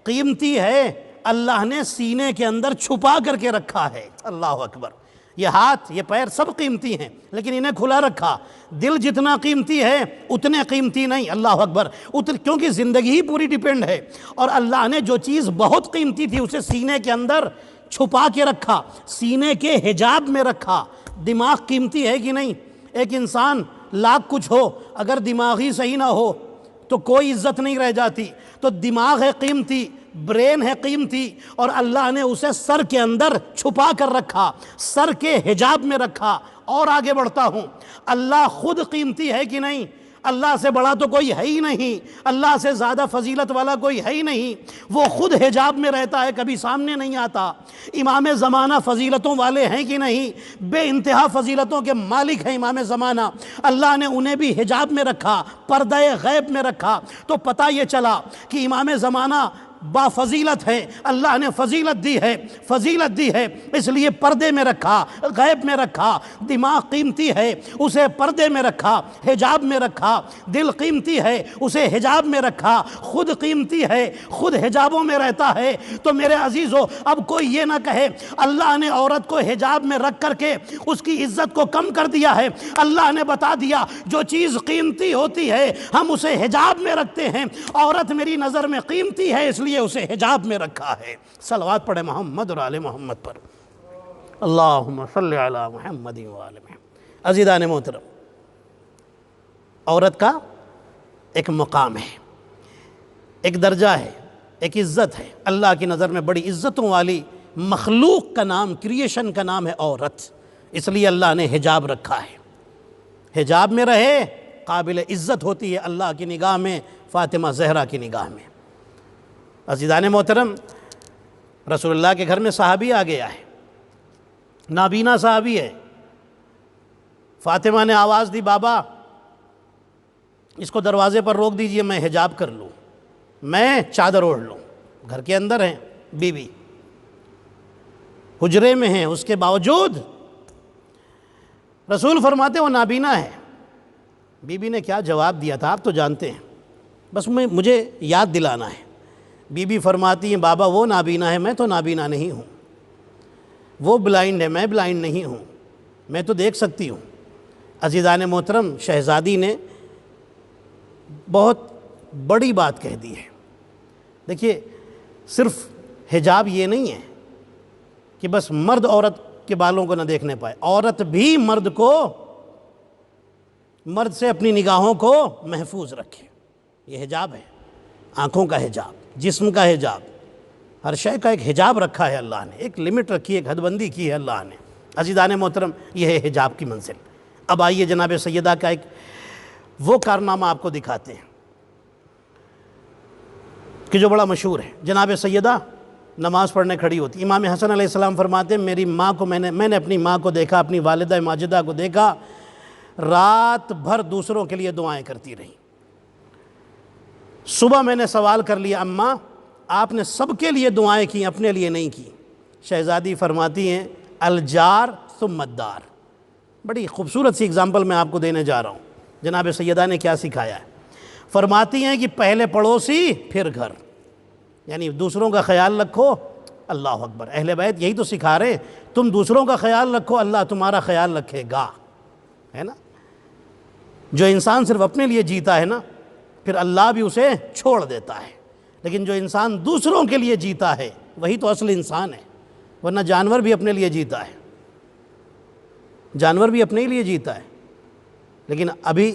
قیمتی ہے، اللہ نے سینے کے اندر چھپا کر کے رکھا ہے۔ اللہ اکبر۔ یہ ہاتھ، یہ پیر سب قیمتی ہیں لیکن انہیں کھلا رکھا۔ دل جتنا قیمتی ہے اتنے قیمتی نہیں، اللہ اکبر، کیونکہ زندگی ہی پوری ڈیپینڈ ہے، اور اللہ نے جو چیز بہت قیمتی تھی اسے سینے کے اندر چھپا کے رکھا، سینے کے حجاب میں رکھا۔ دماغ قیمتی ہے کہ نہیں؟ ایک انسان لاکھ کچھ ہو، اگر دماغ ہی صحیح نہ ہو تو کوئی عزت نہیں رہ جاتی۔ تو دماغ ہے قیمتی، برین ہے قیمتی، اور اللہ نے اسے سر کے اندر چھپا کر رکھا، سر کے حجاب میں رکھا۔ اور آگے بڑھتا ہوں، اللہ خود قیمتی ہے کہ نہیں؟ اللہ سے بڑا تو کوئی ہے ہی نہیں، اللہ سے زیادہ فضیلت والا کوئی ہے ہی نہیں، وہ خود حجاب میں رہتا ہے، کبھی سامنے نہیں آتا۔ امام زمانہ فضیلتوں والے ہیں کہ نہیں؟ بے انتہا فضیلتوں کے مالک ہیں امام زمانہ، اللہ نے انہیں بھی حجاب میں رکھا، پردہ غیب میں رکھا، تو پتہ یہ چلا کہ امام زمانہ با فضیلت ہے، اللہ نے فضیلت دی ہے، اس لیے پردے میں رکھا، غیب میں رکھا۔ دماغ قیمتی ہے، اسے پردے میں رکھا، حجاب میں رکھا۔ دل قیمتی ہے، اسے حجاب میں رکھا۔ خود قیمتی ہے، خود حجابوں میں رہتا ہے۔ تو میرے عزیزو، اب کوئی یہ نہ کہے اللہ نے عورت کو حجاب میں رکھ کر کے اس کی عزت کو کم کر دیا ہے۔ اللہ نے بتا دیا جو چیز قیمتی ہوتی ہے ہم اسے حجاب میں رکھتے ہیں۔ عورت میری نظر میں قیمتی ہے، اس لیے اسے حجاب میں رکھا ہے۔ صلوات پڑھے محمد اور آل محمد پر۔ اللہم صلی علی محمد و آل محمد۔ عزیزان محترم، عورت کا ایک مقام ہے، ایک درجہ ہے، ایک عزت ہے۔ اللہ کی نظر میں بڑی عزتوں والی مخلوق کا نام، کریشن کا نام ہے عورت، اس لیے اللہ نے حجاب رکھا ہے۔ حجاب میں رہے، قابل عزت ہوتی ہے اللہ کی نگاہ میں، فاطمہ زہرا کی نگاہ میں۔ عزیزان محترم، رسول اللہ کے گھر میں صحابی آ گیا ہے، نابینا صحابی ہے۔ فاطمہ نے آواز دی، بابا اس کو دروازے پر روک دیجئے، میں حجاب کر لوں، میں چادر اوڑھ لوں۔ گھر کے اندر ہیں بیوی، حجرے میں ہیں، اس کے باوجود رسول فرماتے وہ نابینا ہے۔ بیوی نے کیا جواب دیا تھا آپ تو جانتے ہیں، بس مجھے یاد دلانا ہے۔ بی بی فرماتی ہیں بابا وہ نابینا ہے، میں تو نابینا نہیں ہوں، وہ بلائنڈ ہے، میں بلائنڈ نہیں ہوں، میں تو دیکھ سکتی ہوں۔ عزیزان محترم، شہزادی نے بہت بڑی بات کہہ دی ہے۔ دیکھیے، صرف حجاب یہ نہیں ہے کہ بس مرد عورت کے بالوں کو نہ دیکھنے پائے، عورت بھی مرد سے اپنی نگاہوں کو محفوظ رکھے۔ یہ حجاب ہے، آنکھوں کا حجاب، جسم کا حجاب، ہر شے کا ایک حجاب رکھا ہے اللہ نے، ایک لمٹ رکھی ہے، ایک حد بندی کی ہے اللہ نے۔ عزیزان محترم، یہ ہے حجاب کی منزل۔ اب آئیے جناب سیدہ کا ایک وہ کارنامہ آپ کو دکھاتے ہیں کہ جو بڑا مشہور ہے۔ جناب سیدہ نماز پڑھنے کھڑی ہوتی، امام حسن علیہ السلام فرماتے ہیں میری ماں کو میں نے اپنی ماں کو دیکھا، اپنی والدہ ماجدہ کو دیکھا، رات بھر دوسروں کے لیے دعائیں کرتی رہی۔ صبح میں نے سوال کر لیا اماں آپ نے سب کے لیے دعائیں کی، اپنے لیے نہیں کی۔ شہزادی فرماتی ہیں الجار ثم الدار۔ بڑی خوبصورت سی اگزامپل میں آپ کو دینے جا رہا ہوں۔ جناب سیدہ نے کیا سکھایا ہے؟ فرماتی ہیں کہ پہلے پڑوسی پھر گھر، یعنی دوسروں کا خیال رکھو، اللہ اکبر۔ اہل بیت یہی تو سکھا رہے ہیں، تم دوسروں کا خیال رکھو، اللہ تمہارا خیال رکھے گا، ہے نا۔ جو انسان صرف اپنے لیے جیتا ہے نا، پھر اللہ بھی اسے چھوڑ دیتا ہے، لیکن جو انسان دوسروں کے لیے جیتا ہے وہی تو اصل انسان ہے۔ ورنہ جانور بھی اپنے لیے جیتا ہے، جانور بھی اپنے لیے جیتا ہے۔ لیکن ابھی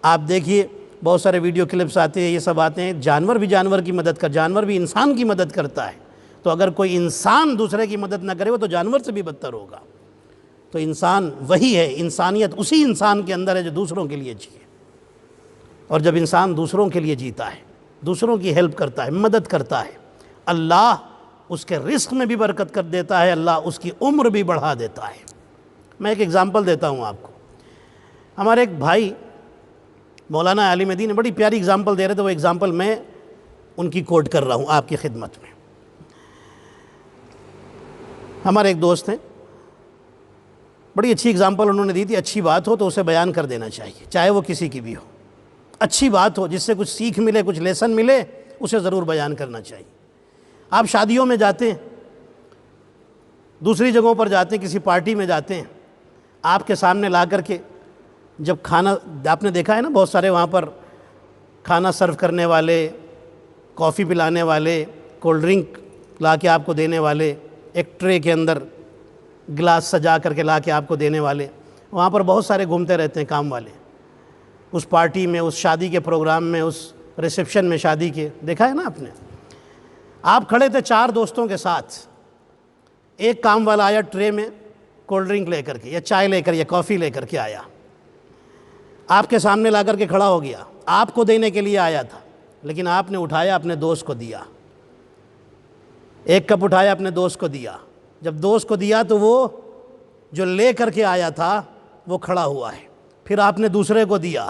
آپ دیکھیے بہت سارے ویڈیو کلپس آتے ہیں، یہ سب آتے ہیں، جانور بھی جانور کی مدد جانور بھی انسان کی مدد کرتا ہے۔ تو اگر کوئی انسان دوسرے کی مدد نہ کرے وہ تو جانور سے بھی بدتر ہوگا۔ تو انسان وہی ہے، انسانیت اسی انسان کے اندر ہے جو دوسروں کے لیے جیے۔ اور جب انسان دوسروں کے لیے جیتا ہے، دوسروں کی ہیلپ کرتا ہے، مدد کرتا ہے، اللہ اس کے رزق میں بھی برکت کر دیتا ہے، اللہ اس کی عمر بھی بڑھا دیتا ہے۔ میں ایک ایگزامپل دیتا ہوں آپ کو۔ ہمارے ایک بھائی مولانا عالم دین بڑی پیاری ایگزامپل دے رہے تھے، وہ ایگزامپل میں ان کی کوٹ کر رہا ہوں آپ کی خدمت میں۔ ہمارے ایک دوست ہیں، بڑی اچھی ایگزامپل انہوں نے دی تھی۔ اچھی بات ہو تو اسے بیان کر دینا چاہیے، چاہے وہ کسی کی بھی ہو۔ اچھی بات ہو جس سے کچھ سیکھ ملے، کچھ لیسن ملے، اسے ضرور بیان کرنا چاہیے۔ آپ شادیوں میں جاتے ہیں، دوسری جگہوں پر جاتے ہیں، کسی پارٹی میں جاتے ہیں، آپ کے سامنے لا کر کے جب کھانا، آپ نے دیکھا ہے نا بہت سارے وہاں پر کھانا سرو کرنے والے، کافی پلانے والے، کولڈ ڈرنک لا کے آپ کو دینے والے، ایک ٹرے کے اندر گلاس سجا کر کے لا کے آپ کو دینے والے، وہاں پر بہت سارے گھومتے رہتے ہیں کام والے۔ اس پارٹی میں، اس شادی کے پروگرام میں، اس ریسیپشن میں شادی کے، دیکھا ہے نا آپ نے۔ آپ کھڑے تھے 4 دوستوں کے ساتھ، ایک کام والا آیا ٹرے میں کولڈ ڈرنک لے کر کے، یا چائے لے کر، یا کافی لے کر کے آیا۔ آپ کے سامنے لا کر کے کھڑا ہو گیا، آپ کو دینے کے لیے آیا تھا، لیکن آپ نے اٹھایا اپنے دوست کو دیا، ایک کپ اٹھایا اپنے دوست کو دیا، جب دوست کو دیا تو وہ جو لے کر کے آیا تھا وہ کھڑا ہوا ہے، پھر آپ نے دوسرے کو دیا،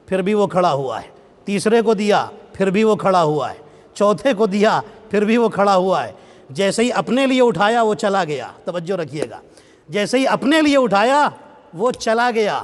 پھر بھی وہ کھڑا ہوا ہے، تیسرے کو دیا، پھر بھی وہ کھڑا ہوا ہے، چوتھے کو دیا، پھر بھی وہ کھڑا ہوا ہے۔ جیسے ہی اپنے لیے اٹھایا وہ چلا گیا، توجہ رکھیے گا، جیسے ہی اپنے لیے اٹھایا وہ چلا گیا،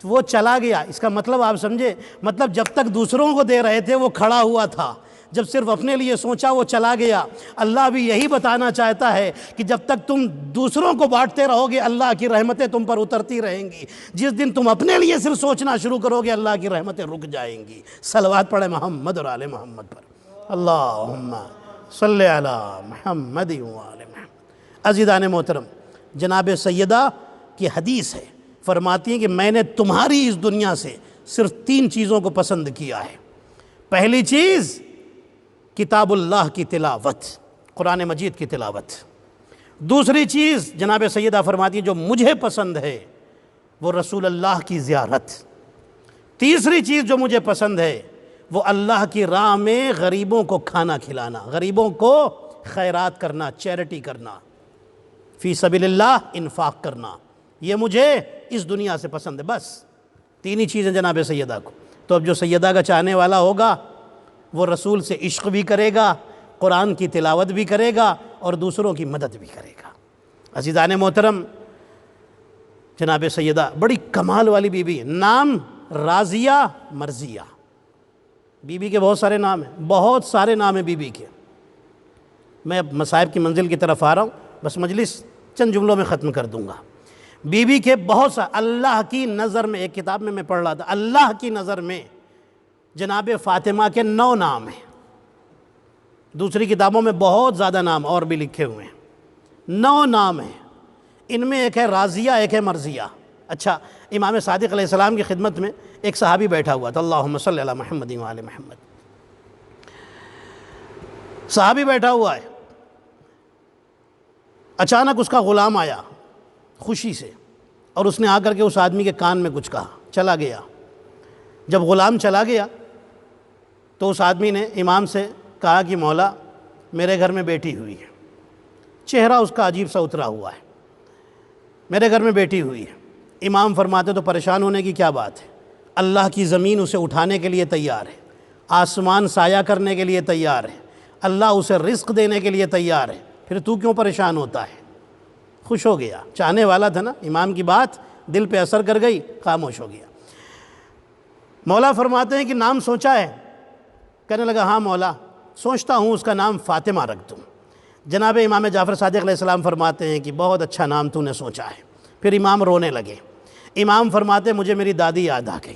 وہ چلا گیا۔ اس کا مطلب آپ سمجھے، مطلب جب تک دوسروں کو دے رہے تھے وہ کھڑا ہوا تھا، جب صرف اپنے لیے سوچا وہ چلا گیا۔ اللہ بھی یہی بتانا چاہتا ہے کہ جب تک تم دوسروں کو بانٹتے رہو گے اللہ کی رحمتیں تم پر اترتی رہیں گی، جس دن تم اپنے لیے صرف سوچنا شروع کرو گے اللہ کی رحمتیں رک جائیں گی۔ صلوات پڑھے محمد اور آل محمد پر، اللہم صلی علی محمد و آل محمد۔ عزیزان محترم، جناب سیدہ کی حدیث ہے، فرماتی ہیں کہ میں نے تمہاری اس دنیا سے صرف 3 چیزوں کو پسند کیا ہے۔ پہلی چیز کتاب اللہ کی تلاوت، قرآن مجید کی تلاوت۔ دوسری چیز جناب سیدہ فرماتی ہیں جو مجھے پسند ہے وہ رسول اللہ کی زیارت۔ تیسری چیز جو مجھے پسند ہے وہ اللہ کی راہ میں غریبوں کو کھانا کھلانا، غریبوں کو خیرات کرنا، چیریٹی کرنا، فی سبیل اللہ انفاق کرنا، یہ مجھے اس دنیا سے پسند ہے۔ بس 3 ہی چیزیں جناب سیدہ کو۔ تو اب جو سیدہ کا چاہنے والا ہوگا وہ رسول سے عشق بھی کرے گا، قرآن کی تلاوت بھی کرے گا اور دوسروں کی مدد بھی کرے گا۔ عزیزان محترم، جناب سیدہ بڑی کمال والی بی بی، نام راضیہ مرضیہ۔ بی بی کے بہت سارے نام ہیں، بہت سارے نام ہیں بی بی کے۔ میں اب مصائب کی منزل کی طرف آ رہا ہوں، بس مجلس چند جملوں میں ختم کر دوں گا۔ بی بی کے بہت سا، اللہ کی نظر میں، ایک کتاب میں پڑھ رہا تھا، اللہ کی نظر میں جناب فاطمہ کے 9 نام ہیں۔ دوسری کتابوں میں بہت زیادہ نام اور بھی لکھے ہوئے ہیں، 9 نام ہیں۔ ان میں ایک ہے راضیہ، ایک ہے مرضیہ۔ اچھا، امام صادق علیہ السلام کی خدمت میں ایک صحابی بیٹھا ہوا تھا، اللہم صلی علی محمد و آل محمد۔ صحابی بیٹھا ہوا ہے، اچانک اس کا غلام آیا خوشی سے، اور اس نے آ کر کے اس آدمی کے کان میں کچھ کہا، چلا گیا۔ جب غلام چلا گیا تو اس آدمی نے امام سے کہا کہ مولا میرے گھر میں بیٹی ہوئی ہے، چہرہ اس کا عجیب سا اترا ہوا ہے، میرے گھر میں بیٹی ہوئی ہے۔ امام فرماتے تو پریشان ہونے کی کیا بات ہے، اللہ کی زمین اسے اٹھانے کے لیے تیار ہے، آسمان سایہ کرنے کے لیے تیار ہے، اللہ اسے رزق دینے کے لیے تیار ہے، پھر تو کیوں پریشان ہوتا ہے؟ خوش ہو گیا، چاہنے والا تھا نا، امام کی بات دل پہ اثر کر گئی، خاموش ہو گیا۔ مولا فرماتے ہیں کہ نام سوچا ہے؟ کہنے لگا ہاں مولا سوچتا ہوں اس کا نام فاطمہ رکھ دوں۔ جناب امام جعفر صادق علیہ السلام فرماتے ہیں کہ بہت اچھا نام تو نے سوچا ہے۔ پھر امام رونے لگے۔ امام فرماتے مجھے میری دادی یاد آ گئی۔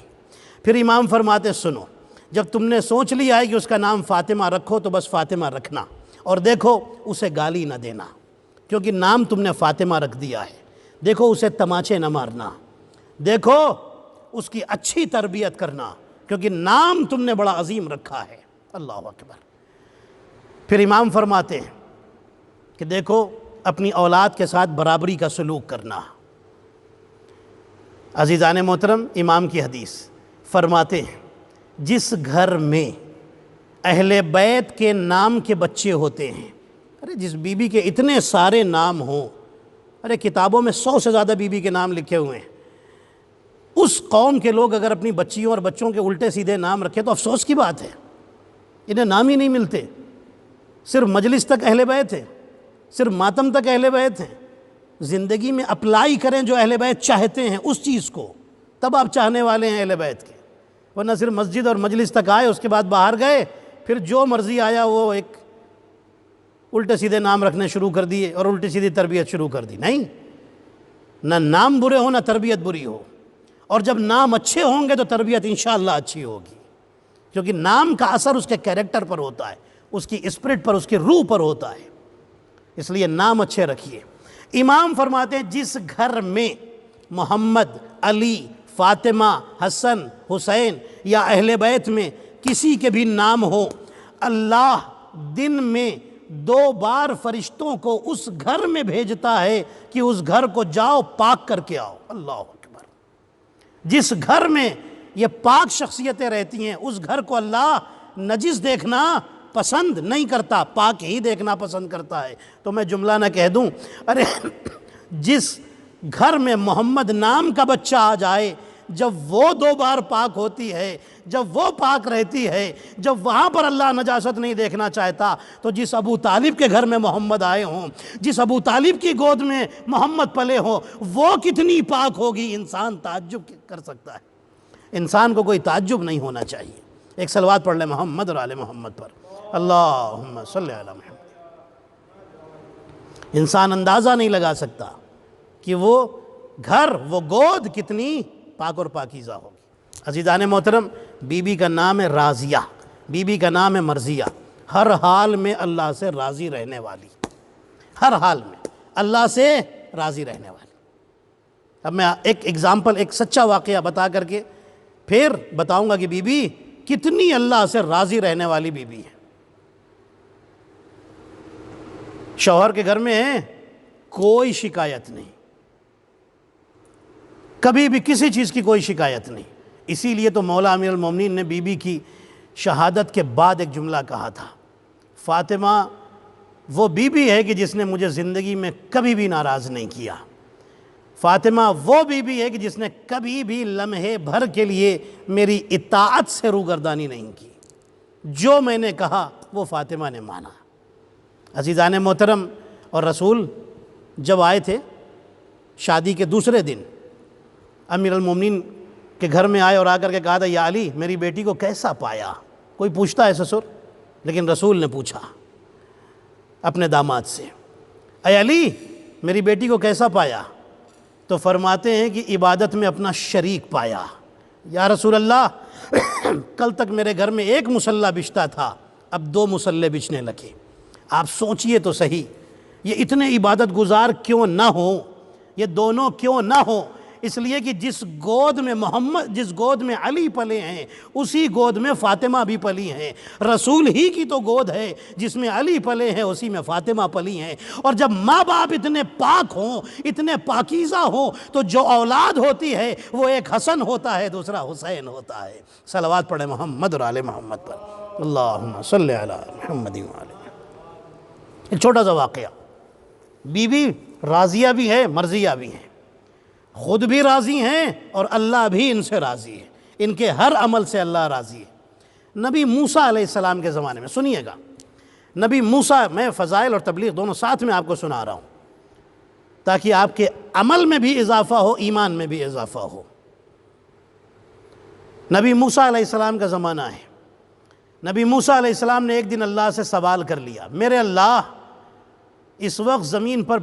پھر امام فرماتے سنو، جب تم نے سوچ لیا ہے کہ اس کا نام فاطمہ رکھو تو بس فاطمہ رکھنا، اور دیکھو اسے گالی نہ دینا، کیونکہ نام تم نے فاطمہ رکھ دیا ہے۔ دیکھو اسے تماچے نہ مارنا، دیکھو اس کی اچھی تربیت کرنا، کیونکہ نام تم نے بڑا عظیم رکھا ہے۔ اللہ اکبر۔ پھر امام فرماتے ہیں کہ دیکھو اپنی اولاد کے ساتھ برابری کا سلوک کرنا۔ عزیزان محترم، امام کی حدیث فرماتے ہیں جس گھر میں اہل بیت کے نام کے بچے ہوتے ہیں، ارے جس بی بی کے اتنے سارے نام ہوں، ارے کتابوں میں 100 سے زیادہ بی بی کے نام لکھے ہوئے ہیں، اس قوم کے لوگ اگر اپنی بچیوں اور بچوں کے الٹے سیدھے نام رکھے تو افسوس کی بات ہے، انہیں نام ہی نہیں ملتے۔ صرف مجلس تک اہل بیت ہے، صرف ماتم تک اہل بیت ہیں۔ زندگی میں اپلائی کریں جو اہل بیت چاہتے ہیں اس چیز کو، تب آپ چاہنے والے ہیں اہل بیت کے، ورنہ صرف مسجد اور مجلس تک آئے، اس کے بعد باہر گئے، پھر جو مرضی آیا وہ ایک الٹے سیدھے نام رکھنے شروع کر دیے اور الٹی سیدھی تربیت شروع کر دی۔ نہیں، نہ نام برے ہو نہ تربیت بری ہو، اور جب نام اچھے ہوں گے تو تربیت انشاءاللہ اچھی ہوگی، کیونکہ نام کا اثر اس کے کیریکٹر پر ہوتا ہے، اس کی اسپرٹ پر، اس کی روح پر ہوتا ہے، اس لیے نام اچھے رکھیے۔ امام فرماتے ہیں جس گھر میں محمد، علی، فاطمہ، حسن، حسین یا اہل بیت میں کسی کے بھی نام ہو، اللہ دن میں 2 بار فرشتوں کو اس گھر میں بھیجتا ہے کہ اس گھر کو جاؤ پاک کر کے آؤ۔ اللہ اکبر۔ جس گھر میں یہ پاک شخصیتیں رہتی ہیں، اس گھر کو اللہ نجس دیکھنا پسند نہیں کرتا، پاک ہی دیکھنا پسند کرتا ہے۔ تو میں جملہ نہ کہہ دوں، ارے جس گھر میں محمد نام کا بچہ آ جائے، جب وہ 2 بار پاک ہوتی ہے، جب وہ پاک رہتی ہے، جب وہاں پر اللہ نجاست نہیں دیکھنا چاہتا، تو جس ابو طالب کے گھر میں محمد آئے ہوں، جس ابو طالب کی گود میں محمد پلے ہوں، وہ کتنی پاک ہوگی، انسان تعجب کر سکتا ہے۔ انسان کو کوئی تعجب نہیں ہونا چاہیے۔ ایک صلوات پڑھ لیں محمد اور آل محمد پر، اللہم صلی علی محمد۔ انسان اندازہ نہیں لگا سکتا کہ وہ گھر، وہ گود کتنی پاک اور پاکیزہ ہوگی۔ عزیزان محترم، بی بی کا نام ہے راضیہ، بی بی کا نام ہے مرضیہ، ہر حال میں اللہ سے راضی رہنے والی، ہر حال میں اللہ سے راضی رہنے والی۔ اب میں ایک ایگزامپل، ایک سچا واقعہ بتا کر کے پھر بتاؤں گا کہ بی بی کتنی اللہ سے راضی رہنے والی بی بی ہے۔ شوہر کے گھر میں کوئی شکایت نہیں، کبھی بھی کسی چیز کی کوئی شکایت نہیں۔ اسی لیے تو مولا امیر المومنین نے بی بی کی شہادت کے بعد ایک جملہ کہا تھا، فاطمہ وہ بی بی ہے کہ جس نے مجھے زندگی میں کبھی بھی ناراض نہیں کیا، فاطمہ وہ بی بی ہے کہ جس نے کبھی بھی لمحے بھر کے لیے میری اطاعت سے روگردانی نہیں کی، جو میں نے کہا وہ فاطمہ نے مانا۔ عزیزان محترم، اور رسول جب آئے تھے شادی کے دوسرے دن، امیر المومنین کے گھر میں آئے اور آ کر کے کہا تھا، یا علی میری بیٹی کو کیسا پایا؟ کوئی پوچھتا ہے سسر، لیکن رسول نے پوچھا اپنے داماد سے، اے علی میری بیٹی کو کیسا پایا؟ تو فرماتے ہیں کہ عبادت میں اپنا شریک پایا۔ یا رسول اللہ کل تک میرے گھر میں 1 مصلی بچھتا تھا، اب 2 مصلی بچھنے لگے۔ آپ سوچئے تو صحیح، یہ اتنے عبادت گزار کیوں نہ ہوں، یہ دونوں کیوں نہ ہوں؟ اس لیے کہ جس گود میں جس گود میں علی پلے ہیں، اسی گود میں فاطمہ بھی پلی ہیں۔ رسول ہی کی تو گود ہے جس میں علی پلے ہیں، اسی میں فاطمہ پلی ہیں۔ اور جب ماں باپ اتنے پاک ہوں، اتنے پاکیزہ ہوں، تو جو اولاد ہوتی ہے وہ ایک حسن ہوتا ہے، دوسرا حسین ہوتا ہے۔ صلوات پڑھیں محمد اور آل محمد پر، اللہم صلی علی محمد و آل۔ ایک چھوٹا سا واقعہ، بی بی راضیہ بھی ہے، مرضیہ بھی ہیں، خود بھی راضی ہیں اور اللہ بھی ان سے راضی ہے، ان کے ہر عمل سے اللہ راضی ہے۔ نبی موسیٰ علیہ السلام کے زمانے میں، سنیے گا، نبی موسیٰ، میں فضائل اور تبلیغ دونوں ساتھ میں آپ کو سنا رہا ہوں تاکہ آپ کے عمل میں بھی اضافہ ہو، ایمان میں بھی اضافہ ہو۔ نبی موسیٰ علیہ السلام کا زمانہ ہے۔ نبی موسیٰ علیہ السلام نے ایک دن اللہ سے سوال کر لیا، میرے اللہ اس وقت زمین پر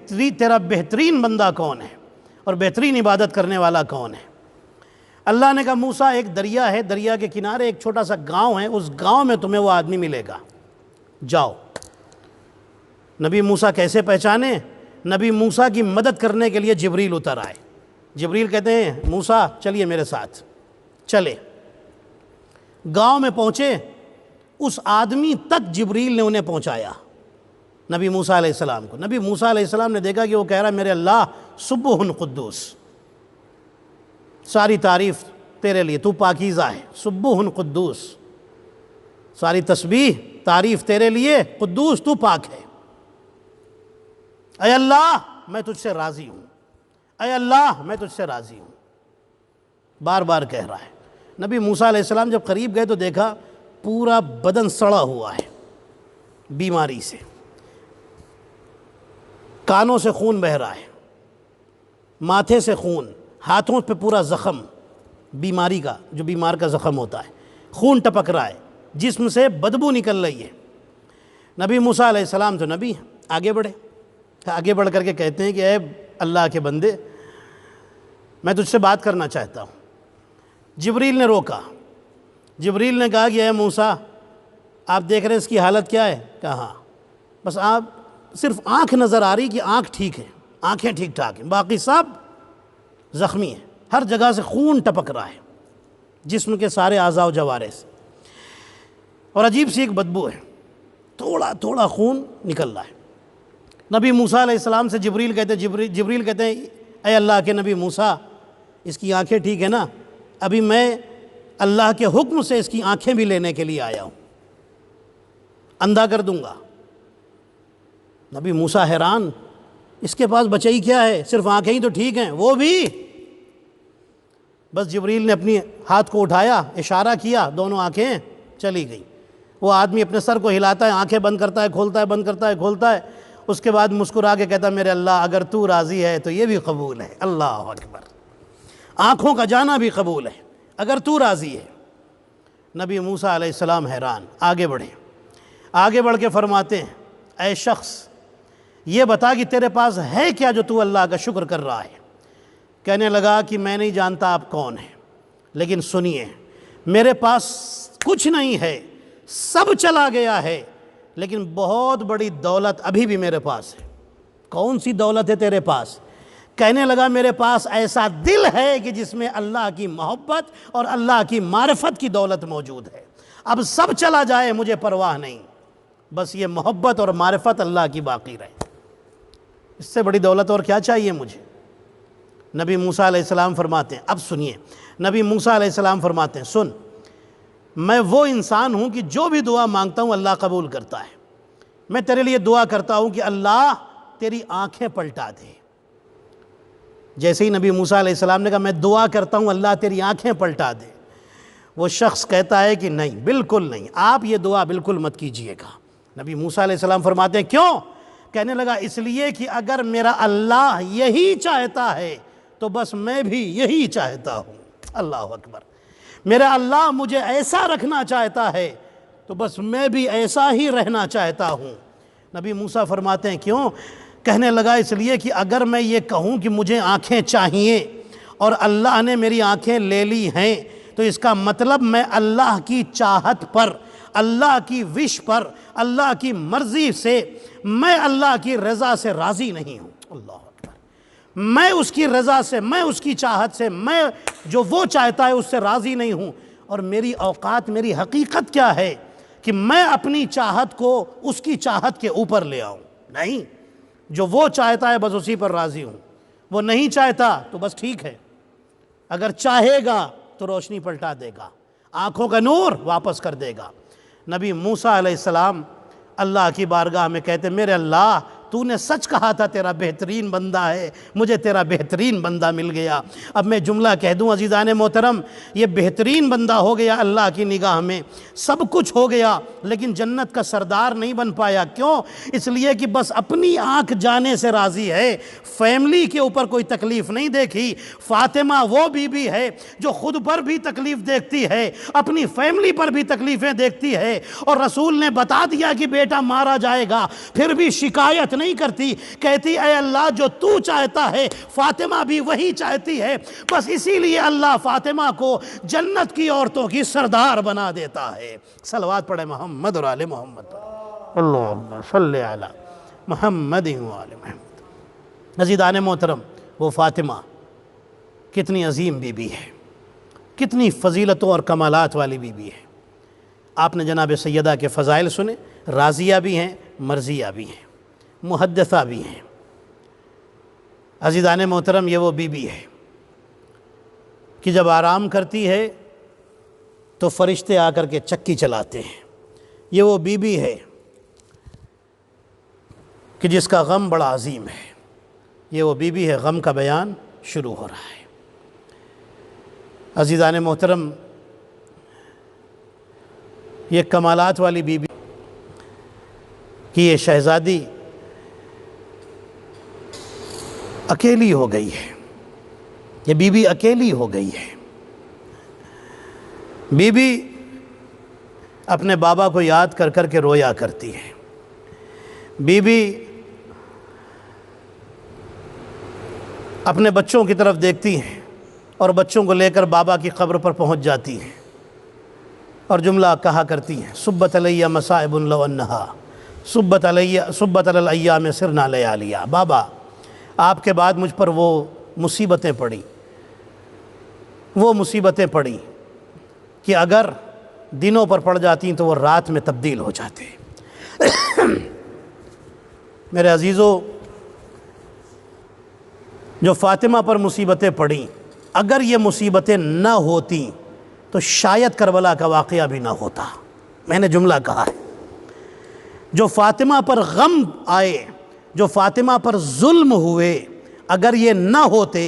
تیرا بہترین بندہ کون ہے اور بہترین عبادت کرنے والا کون ہے؟ اللہ نے کہا موسیٰ ایک دریا ہے، دریا کے کنارے ایک چھوٹا سا گاؤں ہے، اس گاؤں میں تمہیں وہ آدمی ملے گا، جاؤ۔ نبی موسیٰ کیسے پہچانے؟ نبی موسیٰ کی مدد کرنے کے لیے جبریل اتر آئے۔ جبریل کہتے ہیں موسیٰ چلیے میرے ساتھ، چلے۔ گاؤں میں پہنچے، اس آدمی تک جبریل نے انہیں پہنچایا، نبی موسیٰ علیہ السلام کو۔ نبی موسیٰ علیہ السلام نے دیکھا کہ وہ کہہ رہا میرے اللہ سبح قدوس، ساری تعریف تیرے لیے، تو پاکیزہ ہے، سبح قدوس، ساری تسبیح تعریف تیرے لیے، قدوس تو پاک ہے۔ اے اللہ میں تجھ سے راضی ہوں، اے اللہ میں تجھ سے راضی ہوں، بار بار کہہ رہا ہے۔ نبی موسیٰ علیہ السلام جب قریب گئے تو دیکھا پورا بدن سڑا ہوا ہے بیماری سے، کانوں سے خون بہہ رہا ہے، ماتھے سے خون، ہاتھوں پہ پورا زخم، بیماری کا، جو بیمار کا زخم ہوتا ہے، خون ٹپک رہا ہے، جسم سے بدبو نکل رہی ہے۔ نبی موسیٰ علیہ السلام تو نبی آگے بڑھے، آگے بڑھ کر کے کہتے ہیں کہ اے اللہ کے بندے میں تجھ سے بات کرنا چاہتا ہوں۔ جبریل نے روکا، جبریل نے کہا کہ اے موسیٰ آپ دیکھ رہے ہیں اس کی حالت کیا ہے؟ کہا بس آپ صرف آنکھ نظر آ رہی کہ آنکھ ٹھیک ہے، آنکھیں ٹھیک ٹھاک ہیں، باقی سب زخمی ہیں، ہر جگہ سے خون ٹپک رہا ہے، جسم کے سارے اعضاء و جوارح سے، اور عجیب سی ایک بدبو ہے، تھوڑا تھوڑا خون نکل رہا ہے۔ نبی موسیٰ علیہ السلام سے جبریل کہتے ہیں اے اللہ کے نبی موسیٰ اس کی آنکھیں ٹھیک ہے نا؟ ابھی میں اللہ کے حکم سے اس کی آنکھیں بھی لینے کے لیے آیا ہوں، اندھا کر دوں گا۔ نبی موسیٰ حیران، اس کے پاس بچائی کیا ہے، صرف آنکھیں ہی تو ٹھیک ہیں، وہ بھی بس جبریل نے اپنی ہاتھ کو اٹھایا، اشارہ کیا، دونوں آنکھیں چلی گئیں۔ وہ آدمی اپنے سر کو ہلاتا ہے، آنکھیں بند کرتا ہے، کھولتا ہے، بند کرتا ہے، کھولتا ہے، اس کے بعد مسکرا کے کہتا ہے میرے اللہ اگر تو راضی ہے تو یہ بھی قبول ہے۔ اللہ اکبر، آنکھوں کا جانا بھی قبول ہے اگر تو راضی ہے۔ نبی موسیٰ علیہ السلام حیران، آگے بڑھے، آگے بڑھ کے فرماتے ہیں اے شخص یہ بتا کہ تیرے پاس ہے کیا جو تو اللہ کا شکر کر رہا ہے؟ کہنے لگا کہ میں نہیں جانتا آپ کون ہیں، لیکن سنیے میرے پاس کچھ نہیں ہے، سب چلا گیا ہے، لیکن بہت بڑی دولت ابھی بھی میرے پاس ہے۔ کون سی دولت ہے تیرے پاس؟ کہنے لگا میرے پاس ایسا دل ہے کہ جس میں اللہ کی محبت اور اللہ کی معرفت کی دولت موجود ہے۔ اب سب چلا جائے مجھے پرواہ نہیں، بس یہ محبت اور معرفت اللہ کی باقی رہے۔ اس سے بڑی دولت اور کیا چاہیے مجھے؟ نبی موسیٰ علیہ السلام فرماتے ہیں، اب سنیے، نبی موسیٰ علیہ السلام فرماتے ہیں سن، میں وہ انسان ہوں کہ جو بھی دعا مانگتا ہوں اللہ قبول کرتا ہے۔ میں تیرے لیے دعا کرتا ہوں کہ اللہ تیری آنکھیں پلٹا دے۔ جیسے ہی نبی موسیٰ علیہ السلام نے کہا میں دعا کرتا ہوں اللہ تیری آنکھیں پلٹا دے، وہ شخص کہتا ہے کہ نہیں، بالکل نہیں، آپ یہ دعا بالکل مت کیجئے گا۔ نبی موسیٰ علیہ السلام فرماتے ہیں کیوں؟ کہنے لگا اس لیے کہ اگر میرا اللہ یہی چاہتا ہے تو بس میں بھی یہی چاہتا ہوں۔ اللہ اکبر، میرا اللہ مجھے ایسا رکھنا چاہتا ہے تو بس میں بھی ایسا ہی رہنا چاہتا ہوں۔ نبی موسیٰ فرماتے ہیں کیوں؟ کہنے لگا اس لیے کہ اگر میں یہ کہوں کہ مجھے آنکھیں چاہیے اور اللہ نے میری آنکھیں لے لی ہیں تو اس کا مطلب میں اللہ کی چاہت پر، اللہ کی وش پر، اللہ کی مرضی سے، میں اللہ کی رضا سے راضی نہیں ہوں۔ اللہ اکبر، میں اس کی رضا سے، میں اس کی چاہت سے، میں جو وہ چاہتا ہے اس سے راضی نہیں ہوں۔ اور میری اوقات، میری حقیقت کیا ہے کہ میں اپنی چاہت کو اس کی چاہت کے اوپر لے آؤں؟ نہیں، جو وہ چاہتا ہے بس اسی پر راضی ہوں، وہ نہیں چاہتا تو بس ٹھیک ہے، اگر چاہے گا تو روشنی پلٹا دے گا، آنکھوں کا نور واپس کر دے گا۔ نبی موسیٰ علیہ السلام اللہ کی بارگاہ میں کہتے میرے اللہ تو نے سچ کہا تھا تیرا بہترین بندہ ہے، مجھے تیرا بہترین بندہ مل گیا۔ اب میں جملہ کہہ دوں عزیزان محترم، یہ بہترین بندہ ہو گیا اللہ کی نگاہ میں، سب کچھ ہو گیا لیکن جنت کا سردار نہیں بن پایا۔ کیوں؟ اس لیے کہ بس اپنی آنکھ جانے سے راضی ہے، فیملی کے اوپر کوئی تکلیف نہیں دیکھی۔ فاطمہ وہ بی بی ہے جو خود پر بھی تکلیف دیکھتی ہے، اپنی فیملی پر بھی تکلیفیں دیکھتی ہے، اور رسول نے بتا دیا کہ بیٹا مارا جائے گا، پھر بھی شکایت نہیں کرتی، کہتی اے اللہ جو تو چاہتا ہے فاطمہ بھی وہی چاہتی ہے، بس اسی لیے اللہ فاطمہ کو جنت کی عورتوں کی سردار بنا دیتا ہے۔ صلوات پڑھے محمد اور آل محمد، اللہم صلی علی محمد و آل محمد۔ عزیزان محترم، وہ فاطمہ کتنی عظیم بی بی ہے، کتنی فضیلتوں اور کمالات والی بی بی ہے۔ آپ نے جناب سیدہ کے فضائل سنے، راضیہ بھی ہیں، مرضیہ بھی ہیں، محدثہ بھی ہیں۔ عزیزان محترم، یہ وہ بی بی ہے کہ جب آرام کرتی ہے تو فرشتے آ کر کے چکی چلاتے ہیں۔ یہ وہ بی بی ہے کہ جس کا غم بڑا عظیم ہے۔ یہ وہ بی بی ہے، غم کا بیان شروع ہو رہا ہے۔ عزیزان محترم، یہ کمالات والی بی بی کہ یہ شہزادی اکیلی ہو گئی ہے، یہ بی بی اکیلی ہو گئی ہے۔ بی بی اپنے بابا کو یاد کر کر کے رویا کرتی ہے۔ بی بی اپنے بچوں کی طرف دیکھتی ہیں اور بچوں کو لے کر بابا کی قبر پر پہنچ جاتی ہیں اور جملہ کہا کرتی ہیں صبت علیہ مصائب لو انہا صبت علی الایام سرنا لیالیا۔ بابا آپ کے بعد مجھ پر وہ مصیبتیں پڑی، وہ مصیبتیں پڑی کہ اگر دنوں پر پڑ جاتی تو وہ رات میں تبدیل ہو جاتے۔ میرے عزیزو، جو فاطمہ پر مصیبتیں پڑیں اگر یہ مصیبتیں نہ ہوتیں تو شاید کربلا کا واقعہ بھی نہ ہوتا. میں نے جملہ کہا ہے، جو فاطمہ پر غم آئے، جو فاطمہ پر ظلم ہوئے، اگر یہ نہ ہوتے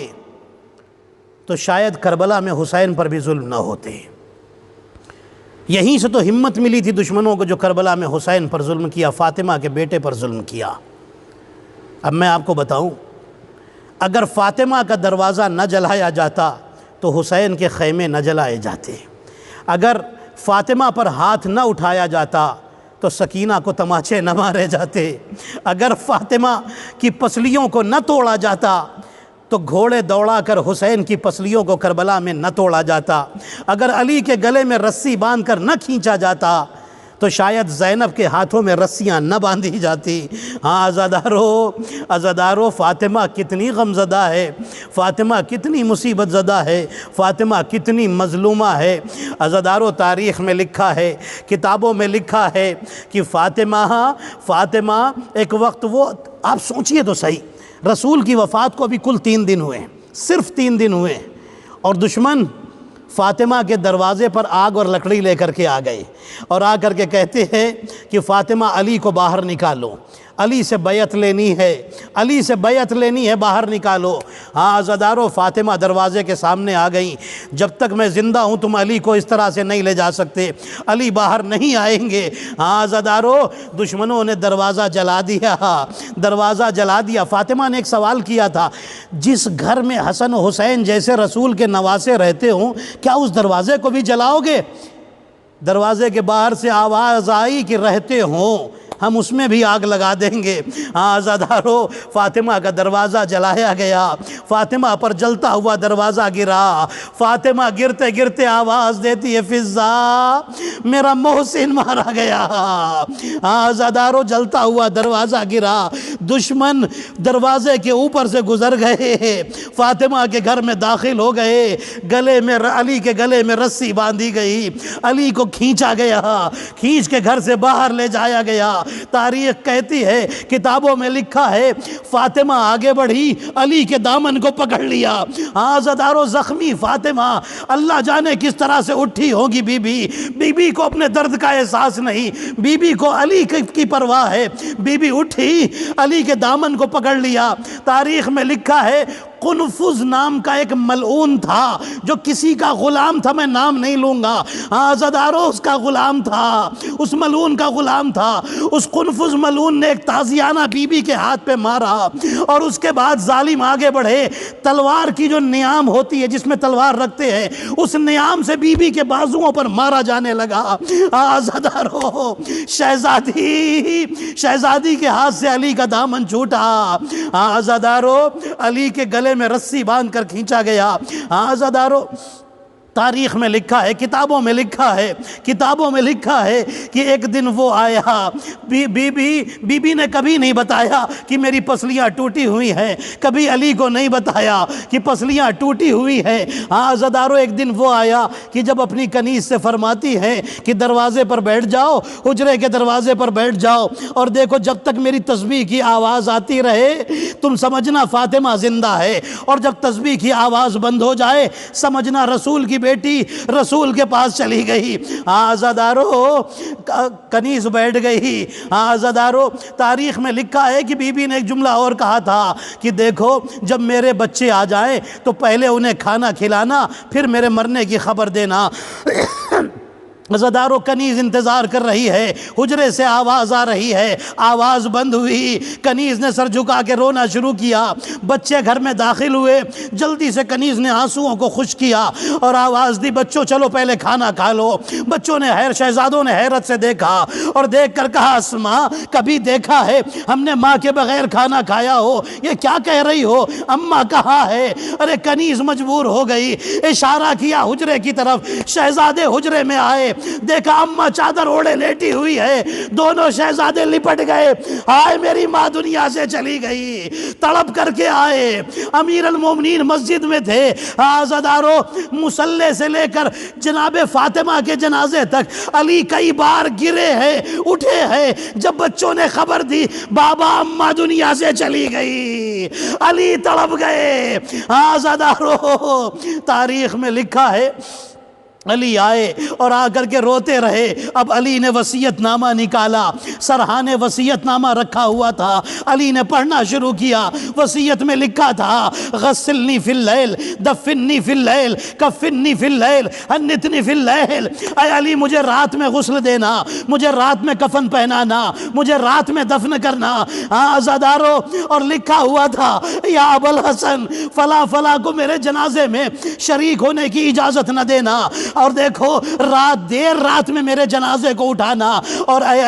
تو شاید کربلا میں حسین پر بھی ظلم نہ ہوتے. یہیں سے تو ہمت ملی تھی دشمنوں کو جو کربلا میں حسین پر ظلم کیا، فاطمہ کے بیٹے پر ظلم کیا. اب میں آپ کو بتاؤں، اگر فاطمہ کا دروازہ نہ جلایا جاتا تو حسین کے خیمے نہ جلائے جاتے. اگر فاطمہ پر ہاتھ نہ اٹھایا جاتا تو سکینہ کو تماچے نہ مارے جاتے. اگر فاطمہ کی پسلیوں کو نہ توڑا جاتا تو گھوڑے دوڑا کر حسین کی پسلیوں کو کربلا میں نہ توڑا جاتا. اگر علی کے گلے میں رسی باندھ کر نہ کھینچا جاتا تو شاید زینب کے ہاتھوں میں رسیاں نہ باندھی جاتی. ہاں عزادارو، فاطمہ کتنی غمزدہ ہے، فاطمہ کتنی مصیبت زدہ ہے، فاطمہ کتنی مظلومہ ہے. عزادارو، تاریخ میں لکھا ہے، کتابوں میں لکھا ہے کہ فاطمہ ایک وقت، وہ آپ سوچئے تو صحیح، رسول کی وفات کو ابھی کل 3 دن ہوئے، صرف 3 دن ہوئے، اور دشمن فاطمہ کے دروازے پر آگ اور لکڑی لے کر کے آ گئے اور آ کر کے کہتے ہیں کہ فاطمہ علی کو باہر نکالو، علی سے بیعت لینی ہے، علی سے بیعت لینی ہے، باہر نکالو. ہاں عزادارو، فاطمہ دروازے کے سامنے آ گئیں. جب تک میں زندہ ہوں تم علی کو اس طرح سے نہیں لے جا سکتے، علی باہر نہیں آئیں گے. ہاں عزادارو، دشمنوں نے دروازہ جلا دیا، دروازہ جلا دیا. فاطمہ نے ایک سوال کیا تھا، جس گھر میں حسن و حسین جیسے رسول کے نواسے رہتے ہوں، کیا اس دروازے کو بھی جلاؤ گے؟ دروازے کے باہر سے آواز آئی کہ رہتے ہوں ہم اس میں بھی آگ لگا دیں گے. ہاں عزادارو، فاطمہ کا دروازہ جلایا گیا، فاطمہ پر جلتا ہوا دروازہ گرا. فاطمہ گرتے گرتے آواز دیتی ہے، فضا میرا محسن مارا گیا. ہاں عزادارو، جلتا ہوا دروازہ گرا، دشمن دروازے کے اوپر سے گزر گئے، فاطمہ کے گھر میں داخل ہو گئے. علی کے گلے میں رسی باندھی گئی، علی کو کھینچا گیا، کھینچ کے گھر سے باہر لے جایا گیا. تاریخ کہتی ہے، کتابوں میں لکھا ہے، فاطمہ آگے بڑھی، علی کے دامن کو پکڑ لیا. ہاں عزادارو، زخمی فاطمہ اللہ جانے کس طرح سے اٹھی ہوگی. بی بی کو اپنے درد کا احساس نہیں، بی بی کو علی کی پرواہ ہے. بی بی اٹھی، علی کے دامن کو پکڑ لیا. تاریخ میں لکھا ہے، قنفذ نام کا ایک ملعون تھا جو کسی کا غلام تھا، میں نام نہیں لوں گا. ہاں عزادارو، اس کا غلام تھا، اس ملعون کا غلام تھا. اس قنفذ ملعون نے ایک تازیانہ بی بی کے ہاتھ پہ مارا، اور اس کے بعد ظالم آگے بڑھے، تلوار کی جو نیام ہوتی ہے جس میں تلوار رکھتے ہیں، اس نیام سے بی بی کے بازوؤں پر مارا جانے لگا. عزادارو، شہزادی کے ہاتھ سے علی کا دامن چھوٹا. عزادارو، علی کے گلے میں رسی باندھ کر کھینچا گیا. عزادارو، تاریخ میں لکھا ہے، کتابوں میں لکھا ہے کہ ایک دن وہ آیا. بی بی نے کبھی نہیں بتایا کہ میری پسلیاں ٹوٹی ہوئی ہیں، کبھی علی کو نہیں بتایا کہ پسلیاں ٹوٹی ہوئی ہیں. ہاں عزادارو، ایک دن وہ آیا کہ جب اپنی کنیز سے فرماتی ہیں کہ دروازے پر بیٹھ جاؤ، حجرے کے دروازے پر بیٹھ جاؤ، اور دیکھو جب تک میری تسبیح کی آواز آتی رہے تم سمجھنا فاطمہ زندہ ہے، اور جب تسبیح کی آواز بند ہو جائے سمجھنا رسول کی بیٹی رسول کے پاس چلی گئی. عزادارو، کنیز بیٹھ گئی. عزادارو، تاریخ میں لکھا ہے کہ بی بی نے ایک جملہ اور کہا تھا کہ دیکھو جب میرے بچے آ جائیں تو پہلے انہیں کھانا کھلانا، پھر میرے مرنے کی خبر دینا. عزادارو، کنیز انتظار کر رہی ہے، حجرے سے آواز آ رہی ہے، آواز بند ہوئی، کنیز نے سر جھکا کے رونا شروع کیا. بچے گھر میں داخل ہوئے، جلدی سے کنیز نے آنسوؤں کو خشک کیا اور آواز دی، بچوں چلو پہلے کھانا کھا لو. بچوں نے شہزادوں نے حیرت سے دیکھا اور دیکھ کر کہا، اسماء کبھی دیکھا ہے ہم نے ماں کے بغیر کھانا کھایا ہو؟ یہ کیا کہہ رہی ہو؟ اماں کہاں ہے؟ ارے کنیز مجبور ہو گئی، اشارہ کیا حجرے کی طرف. شہزادے حجرے میں آئے، دیکھا اماں چادر اوڑے لیٹی ہوئی ہے، دونوں شہزادے لپٹ گئے، ہائے میری ماں دنیا سے چلی گئی، تڑپ کر کے آئے۔ امیر المومنین مسجد میں تھے، عزادارو مصلی سے لے کر جناب فاطمہ کے جنازے تک علی کئی بار گرے ہیں، اٹھے ہیں۔ جب بچوں نے خبر دی بابا اماں دنیا سے چلی گئی، علی تڑپ گئے۔ عزادارو تاریخ میں لکھا ہے علی آئے اور آ کر کے روتے رہے۔ اب علی نے وصیت نامہ نکالا، سرحانے وصیت نامہ رکھا ہوا تھا، علی نے پڑھنا شروع کیا۔ وصیت میں لکھا تھا غسلنی فی اللیل، دفنی فی اللیل، کفنی فی اللیل، انتنی فی اللیل۔ اے علی مجھے رات میں غسل دینا، مجھے رات میں کفن پہنانا، مجھے رات میں دفن کرنا۔ عزادارو اور لکھا ہوا تھا یا ابو الحسن فلاں فلاں کو میرے جنازے میں شریک ہونے کی اجازت نہ دینا، اور دیکھو دیر رات میں میرے جنازے کو اٹھانا۔ اور اے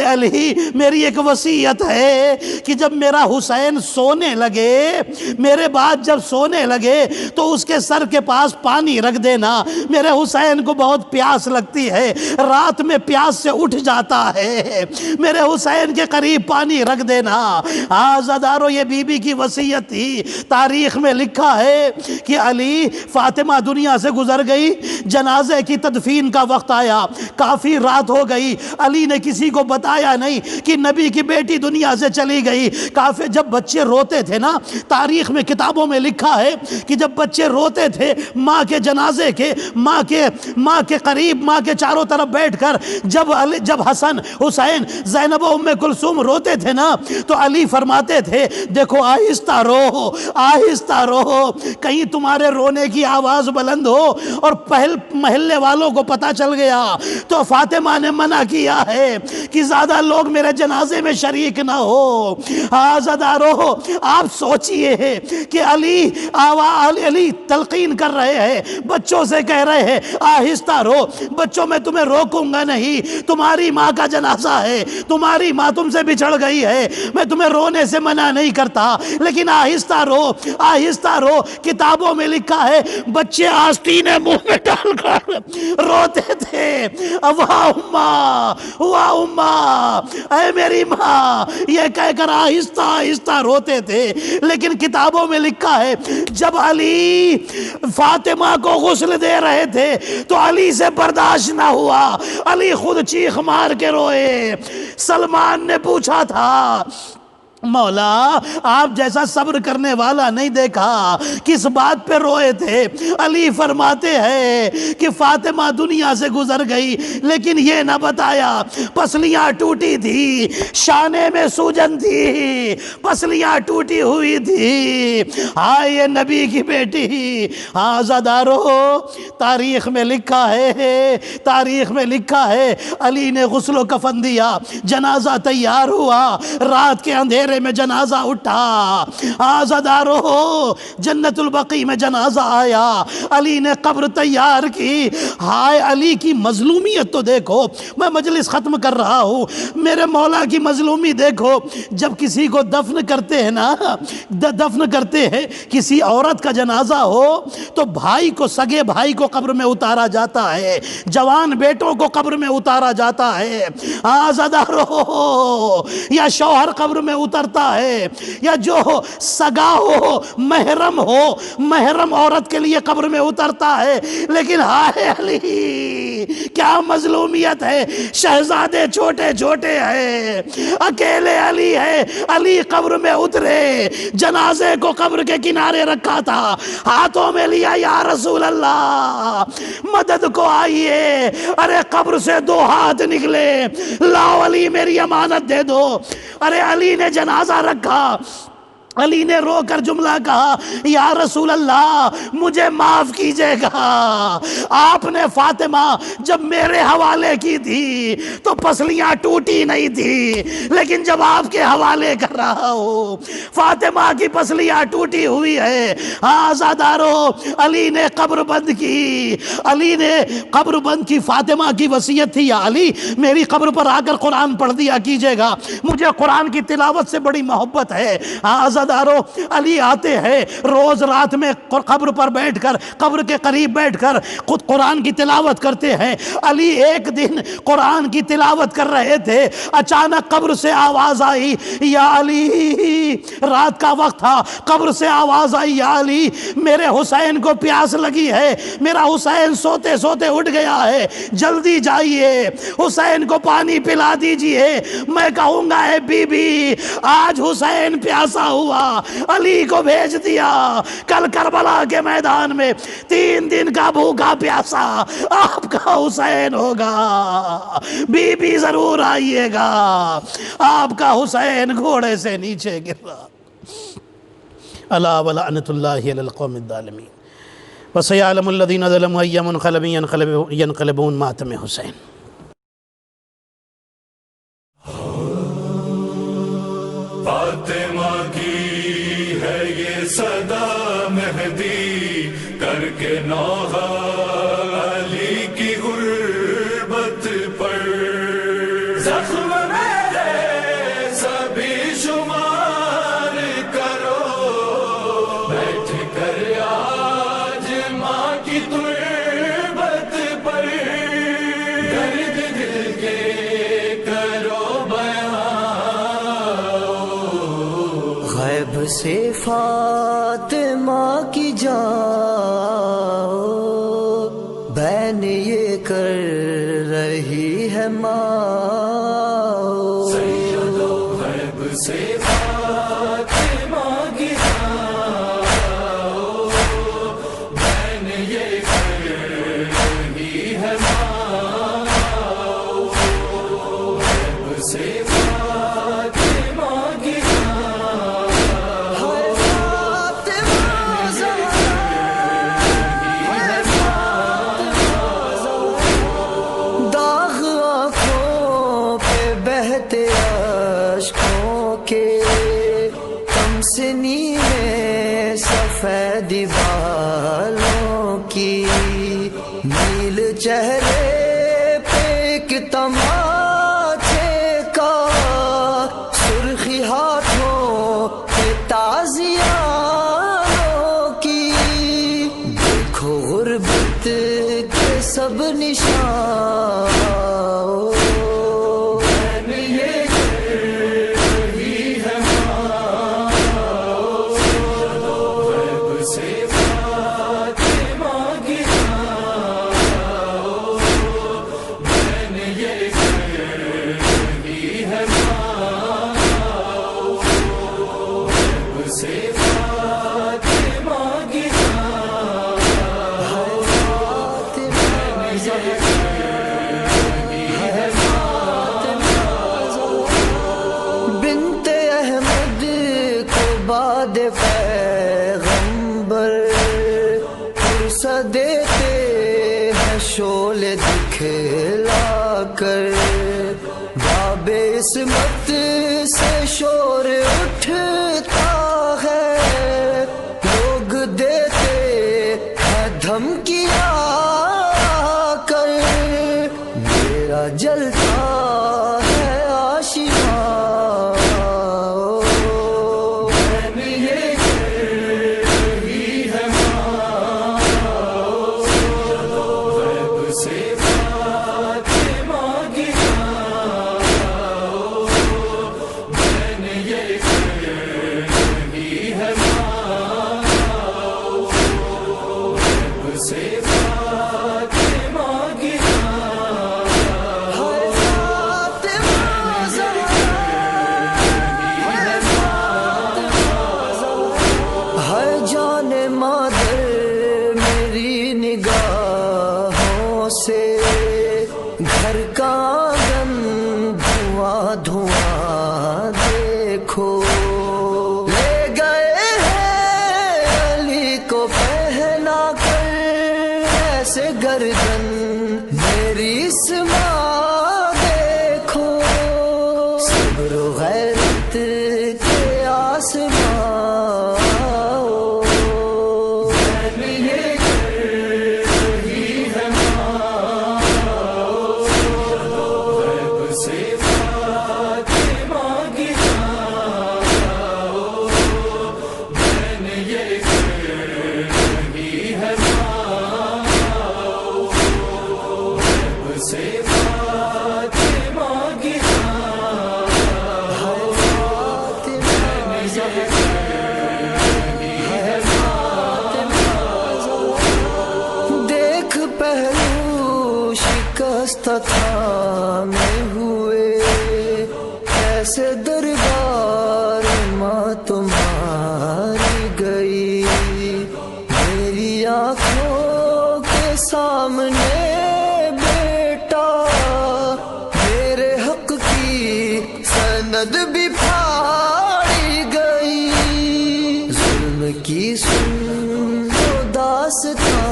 علی میری ایک وصیت ہے کہ جب میرا حسین سونے لگے، میرے بعد جب سونے لگے تو اس کے سر کے پاس پانی رکھ دینا، میرے حسین کو بہت پیاس لگتی ہے، رات میں پیاس سے اٹھ جاتا ہے، میرے حسین کے قریب پانی رکھ دینا۔ عزادارو یہ بی بی کی وصیت تھی۔ تاریخ میں لکھا ہے کہ علی فاطمہ دنیا سے گزر گئی، جنازے کی تدفین کا وقت آیا، کافی رات ہو گئی، علی نے کسی کو بتایا نہیں کہ نبی کی بیٹی دنیا سے چلی گئی۔ کافی جب بچے روتے تھے نا، تاریخ میں کتابوں میں لکھا ہے کہ جب بچے روتے تھے ماں کے جنازے کے، ماں کے قریب، ماں کے چاروں طرف بیٹھ کر جب حسن حسین زینب و ام کلثوم روتے تھے نا تو علی فرماتے تھے دیکھو آہستہ رو، آہستہ رو، کہیں تمہارے رونے کی آواز بلند ہو اور محلے والوں کو پتہ چل گیا تو فاطمہ نے منع کیا ہے کہ زیادہ لوگ میرے جنازے میں شریک نہ ہو۔ عزادارو آپ سوچئے کہ علی تلقین کر رہے ہیں، بچوں سے کہہ رہے ہیں آہستہ رو، بچوں میں تمہیں روکوں گا نہیں، تمہاری ماں کا جنازہ ہے، تمہاری ماں تم سے بچھڑ گئی ہے، میں تمہیں رونے سے منع نہیں کرتا، لیکن آہستہ رو، آہستہ رو۔ کتابوں میں لکھا ہے بچے آستینیں منہ میں ڈال کر روتے تھے، واہ اماں، واہ اماں، اے میری ماں، یہ کہہ کر آہستہ آہستہ روتے تھے۔ لیکن کتابوں میں لکھا ہے جب علی فاطمہ کو غسل دے رہے تھے تو علی سے برداشت نہ ہوا، علی خود چیخ مار کے روئے۔ سلمان نے پوچھا تھا مولا آپ جیسا صبر کرنے والا نہیں دیکھا، کس بات پہ روئے تھے؟ علی فرماتے ہیں کہ فاطمہ دنیا سے گزر گئی لیکن یہ نہ بتایا پسلیاں ٹوٹی تھی، شانے میں سوجن تھی، پسلیاں ٹوٹی ہوئی تھی، ہائے یہ نبی کی بیٹی۔ عزادارو تاریخ میں لکھا ہے، تاریخ میں لکھا ہے علی نے غسل و کفن دیا، جنازہ تیار ہوا، رات کے اندھیرے میں جنازہ اٹھا۔ عزادارو جنت البقیع میں جنازہ آیا، علی نے قبر تیار کی۔ ہائے علی کی مظلومیت تو دیکھو، میں مجلس ختم کر رہا ہوں، میرے مولا کی مظلومی دیکھو۔ جب کسی کو دفن کرتے ہیں نا، دفن کرتے ہیں کسی عورت کا جنازہ ہو تو بھائی کو، سگے بھائی کو قبر میں اتارا جاتا ہے، جوان بیٹوں کو قبر میں اتارا جاتا ہے۔ عزادارو یا شوہر قبر میں اترتا ہے، یا جو سگا ہو، محرم عورت کے لیے قبر میں اترتا ہے۔ لیکن ہائے علی کیا مظلومیت ہے، شہزادے چھوٹے چھوٹے ہیں، اکیلے علی ہے، علی قبر میں اترے، جنازے کو قبر کے کنارے رکھا تھا، ہاتھوں میں لیا یا رسول اللہ مدد کو آئیے۔ ارے قبر سے 2 ہاتھ نکلے، لاؤ علی میری امانت دے دو۔ ارے علی نے جنازہ رکھا، علی نے رو کر جملہ کہا یا رسول اللہ مجھے معاف کیجئے گا، آپ نے فاطمہ جب میرے حوالے کی تھی تو پسلیاں ٹوٹی نہیں تھی، لیکن جب آپ کے حوالے کر رہا ہوں فاطمہ کی پسلیاں ٹوٹی ہوئی ہے۔ عزادارو علی نے قبر بند کی، علی نے قبر بند کی۔ فاطمہ کی وصیت تھی یا علی میری قبر پر آ کر قرآن پڑھ دیا کیجئے گا، مجھے قرآن کی تلاوت سے بڑی محبت ہے۔ وفاداروں، علی آتے ہیں روز رات میں قبر پر بیٹھ کر، قبر کے قریب بیٹھ کر خود قرآن کی تلاوت کرتے ہیں۔ علی ایک دن قرآن کی تلاوت کر رہے تھے، اچانک قبر سے آواز آئی یا علی، رات کا وقت تھا، قبر سے آواز آئی یا علی میرے حسین کو پیاس لگی ہے، میرا حسین سوتے سوتے اٹھ گیا ہے، جلدی جائیے حسین کو پانی پلا دیجئے۔ میں کہوں گا اے بی بی آج حسین پیاسا ہوا، علی کو بھیج دیا، کل کربلا کے میدان میں 3 دن کا بھوکا پیاسا آپ کا حسین ہوگا، بی بی ضرور آئیے گا، آپ کا حسین گھوڑے سے نیچے گر رہا۔ الا ولعنت اللہ علی القوم الظالمین وسیعلم الذین ظلموا ای منقلب ینقلبون ماتم حسین۔ فاطمہ کی ہے یہ صدا مہدی کر کے نوحہ علی کی غربت پر، زخم میرے سبھی شمار کرو، بیٹھ کر آج ماں کی تربت پر، درد دل کے کرو بیان، غیب سے فاطمہ کی جاؤ، بین یہ کر رہی ہے ماں، سیدو غیب سے فاطمہ کی جاؤ، بین یہ کر رہی ہے ماں، غیب سے فاطمہ کی داغ آنکھوں پہ بہتے اشکوں کے، تمسنی میں سفید بالوں کی، نیل چہرے پہ ایک تماچے کا، سرخی ہاتھوں پہ تازیانوں کی، دیکھو غربت کے سب نشان، بنت احمد کو بعد پیغمبر پرسہ دیتے ہیں شعلے دکھلا کر، باب عصمت سے شور اٹھتا ہے، لوگ دیتے ہیں دھمکیاں کر، میرا جلتا ہے آشیاں، گھر کا آنگن دھواں دھواں دیکھو، لے گئے ہیں علی کو پہنا کر ایسے گردن، میری اسماء دیکھو، صبر و غیرت کے آسمان، دیکھ پہلو شکست تھامے ہوئے کیسے دربار ماں تمہاری گئی، میری آنکھوں کے سامنے بیٹا میرے حق کی سند بھی پھاڑی گئی، ظلم کی سن تو داستان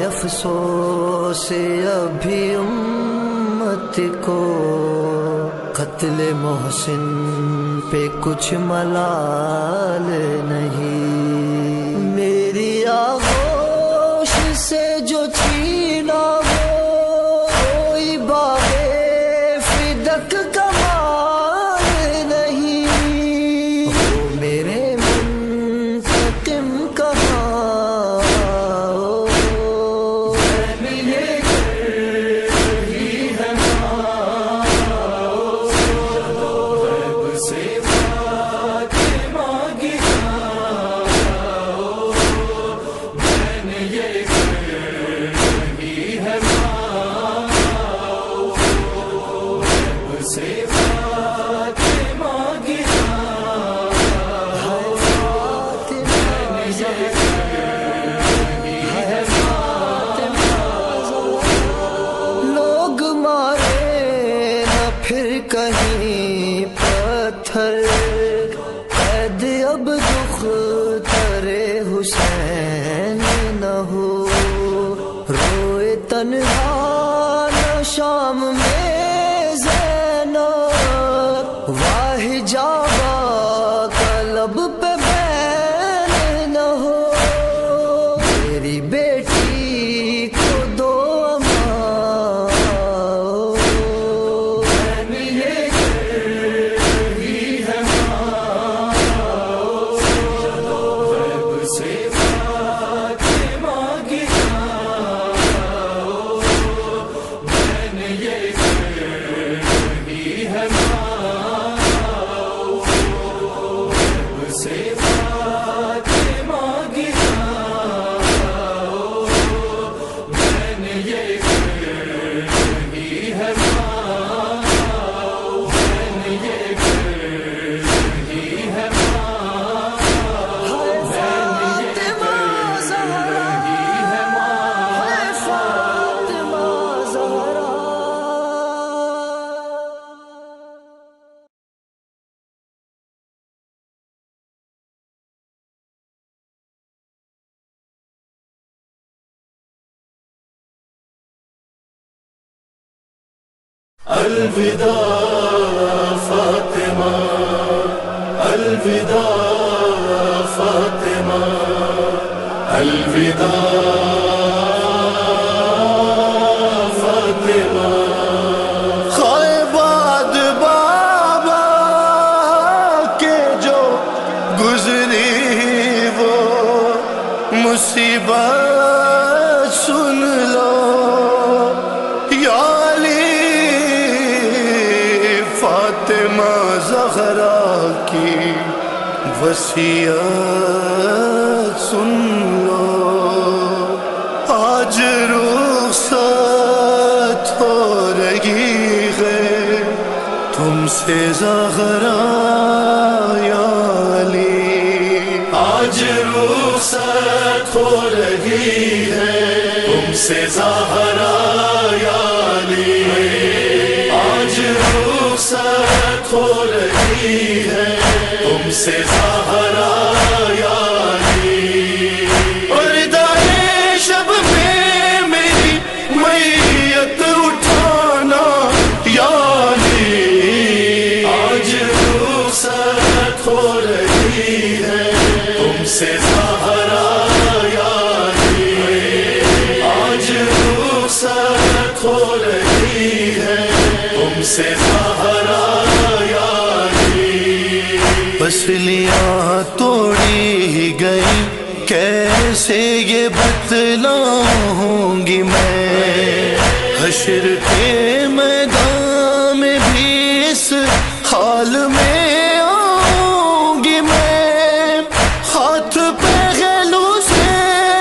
افسوس ابھی امت کو قتل محسن پہ کچھ ملال نہیں، میری آغوش سے جو چھینا وہ کوئی باغ فدق کا مال نہیں، وہ میرے منتقم کہاں کہیں پتھر قید اب دختر حسین نہ ہو، روئے تنہا نہ شام میں زینب، واہ جابا کا لب پہ بین نہ ہو، میری بیٹی کو دو الوداع فاطمہ، الوداع فاطمہ، الوداع فاطمہ، خیباد بابا کے جو گزری وہ مصیبت سن لو یا فاطمہ زہرا کی وصیت سن لو، آج رخصت ہو رہی ہے تم سے زہرا یا علی، آج رخصت ہو رہی ہے تم سے زہرا یا علی، آج رخصت ہو رہی ہے تم سے زہرا یا علی، پردۂ شب میں میری میت اٹھانا یا سے زہرا یاری، پسلیاں توڑی گئی کیسے یہ بتلاؤں گی میں، حشر کے میدان میں بھی اس حال میں آؤں گی میں، ہاتھ پہلو سے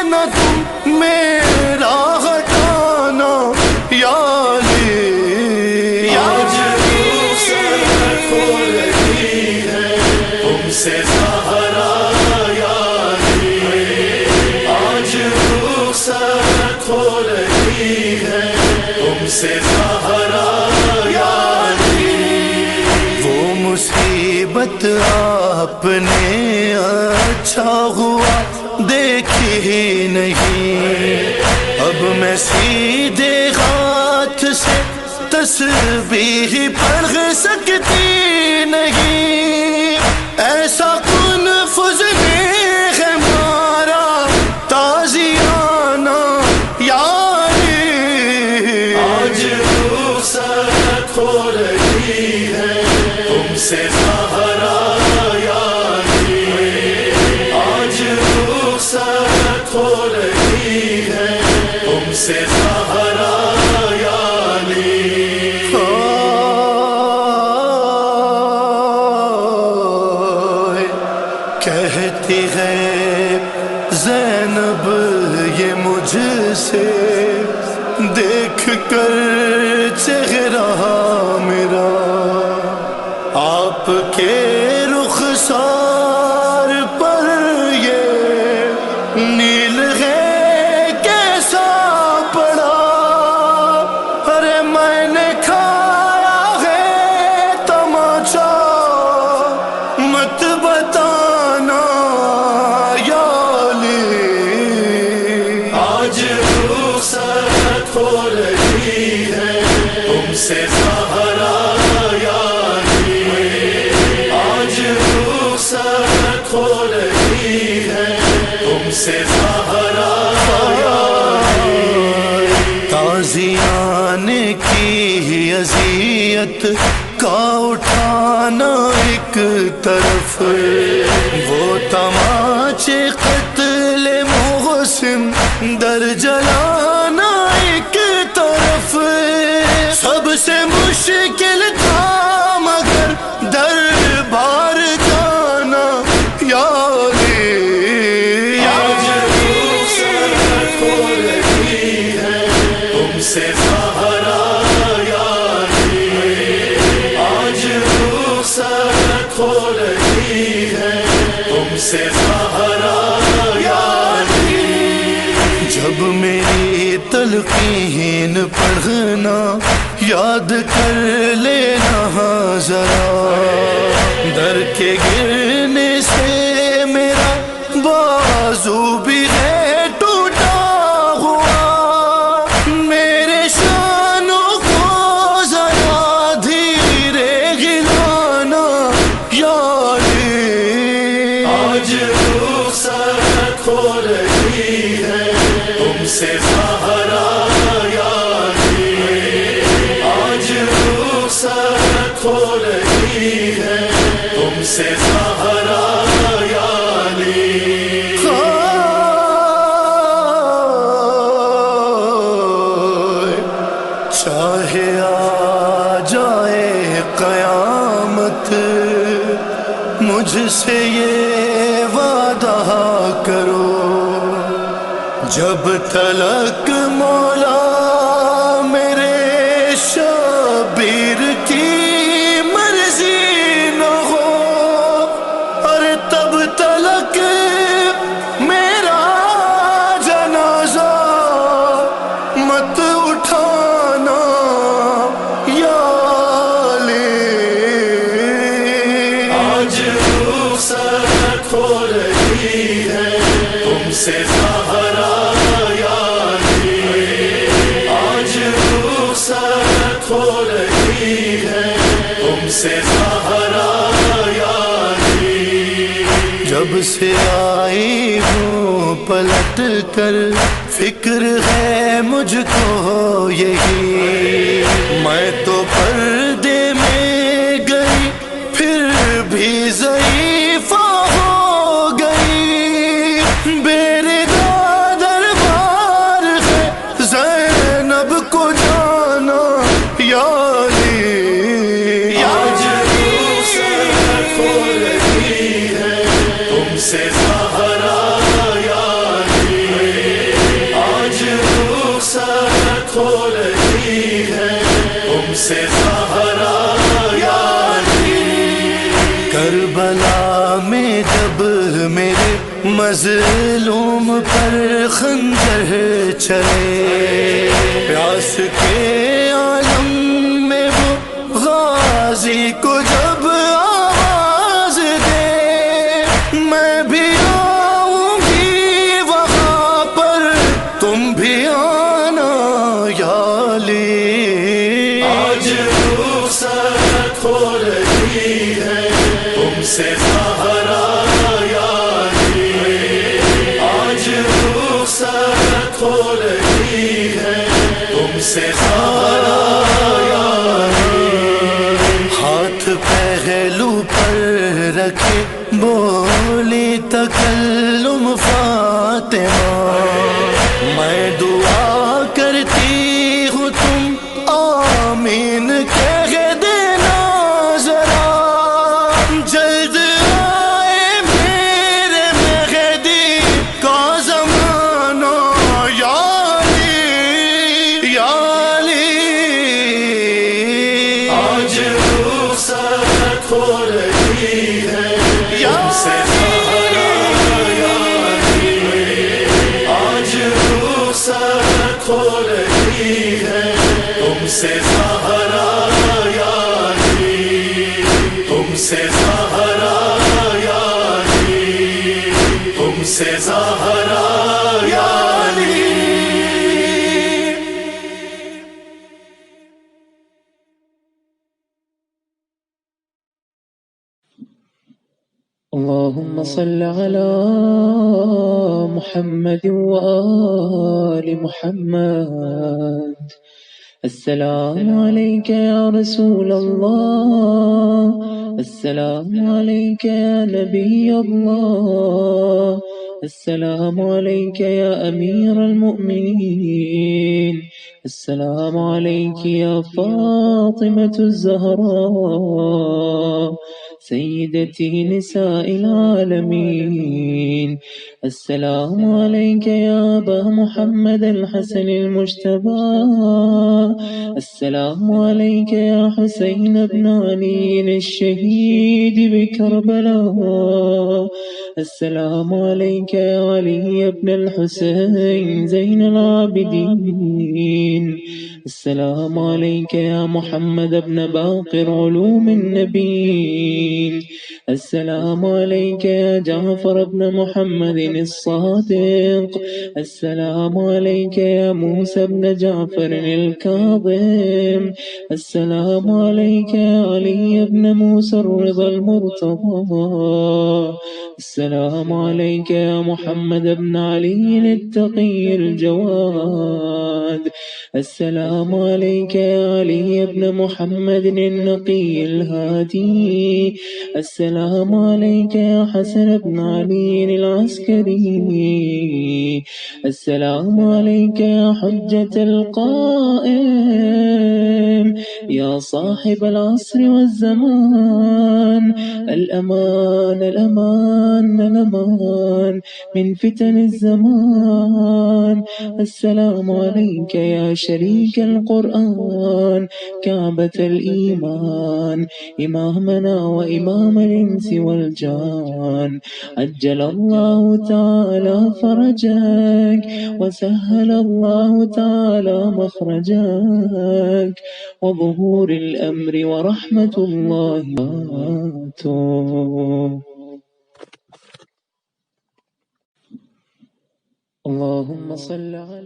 نہ تم میرا ہٹانا یا علی، آج رخصت ہو رہی ہے تم سے زہرا یاری، آج رخصت ہو رہی ہے تم سے زہرا یاری، وہ مصیبت آپ نے اچھا ہوا دیکھی ہی نہیں، اب میں سیدھے ہاتھ سے تسبیح پڑھ سکتی نہیں، ایسا کن فضلے ہے مارا تازیانہ یاری، آج رخصت ہو رہی ہے تم سے زہرا یاری، آج رخصت ہو رہی ہے تم سے زہرا یاری، کہتی ہے زینب یہ مجھ سے دیکھ کر چہرہ میرا، آپ کے رخسار پر یہ نیل ہے کیسا پڑا، ارے میں نے کھایا ہے تماچا مت بتانا یا علی، آج رخصت ہو رہی ہے تم سے زہرا یاری، آج رخصت ہو رہی ہے تم سے زہرا یاری، تازیان کی اذیت کا اٹھانا ایک طرف، وہ تماچے قتل محسن در جلانا ایک طرف، سب سے مشکل تھا مگر دربار جانا یا علی، آج رخصت ہو رہی ہے تم سے زہرا یاری، آج رخصت ہو رہی ہے تم سے زہرا یاری، جب میری تلقین پڑھنا یاد کر لینا ذرا، در کے گرنے سے میرا بازو بھی ہے ٹوٹا ہوا، میرے شانوں کو ذرا دھیرے گلانا یا علی، آج رخصت ہو رہی ہے تم سے زہرا یاری، آج رخصت ہو رہی ہے تم سے زہرا یاری، چاہے آ جائے قیامت مجھ سے یہ وعدہ کرو، جب تلک مولا میرے شبیر کی مرضی نہ ہو، اور تب تلک میرا جنازہ مت اٹھانا یا علی، آج رخصت ہو رہی ہے تم سے زہرا یاری، آج رخصت ہو رہی ہے تم سے زہرا یاری، جب سے آئی ہوں پلٹ کر فکر ہے مجھ کو یہی، میں تو پردے سے زہرا یاری آج رخصت ہو رہی ہے، تم سے زہرا یاری۔ کربلا میں جب میرے مظلوم پر خنجر چلے، پیاس کے عالم میں وہ غازی کو جب آواز دے، میں بھی آؤں گی وہاں پر، تم بھی آنا یا علی۔ آج رخصت ہو رہی ہے، تم سے زہرا یاری آج رخصت ہو رہی ہے، تم سے زہرا یاری۔ ہاتھ پہلو پر رکھے بولی تکلم فاطمہ، میں دعا کرتی ہوں تم آمین کہہ دینا ذرا، جلد آئے میرے مہدی کا زمانہ یا علی یا علی۔ آج رخصت ہو رہی ہے، تم سے زہرا یاری آج رخصت ہو رہی ہے، تم سے زہرا یاری تم سے زہرا یاری تم سے زہرا یاری۔ اللهم صل على محمد وآل محمد۔ السلام عليك يا رسول الله، السلام عليك يا نبي الله، السلام عليك يا أمير المؤمنين، السلام عليك يا فاطمة الزهراء سيدتي نساء العالمين، السلام عليك يا أبا محمد الحسن المجتبى، السلام عليك يا حسين بن علي الشهيد بكربلاء، السلام عليك يا علي بن الحسين زين العابدين، السلام عليك يا محمد بن باقر علوم النبيين، السلام عليك يا جعفر بن محمد الصادق، السلام عليك يا موسى بن جعفر الكاظم، السلام عليك يا علي بن موسى الرضا المرتضى، السلام عليك يا محمد بن علي التقي الجواد، السلام عليك يا علي بن محمد النقي الهادي، السلام عليك يا حسن بن علي العسكري، السلام عليك يا حجة القائم، يا صاحب العصر والزمان، الأمان الأمان الأمان من فتن الزمان، السلام عليك يا شريك القرآن، كعبة الإيمان، إمامنا وإمام الإنس والجان، عجل الله تعالى فرجك وسهل الله تعالى مخرجك، وظهور الأمر ورحمة الله وبركاته. اللهم صل على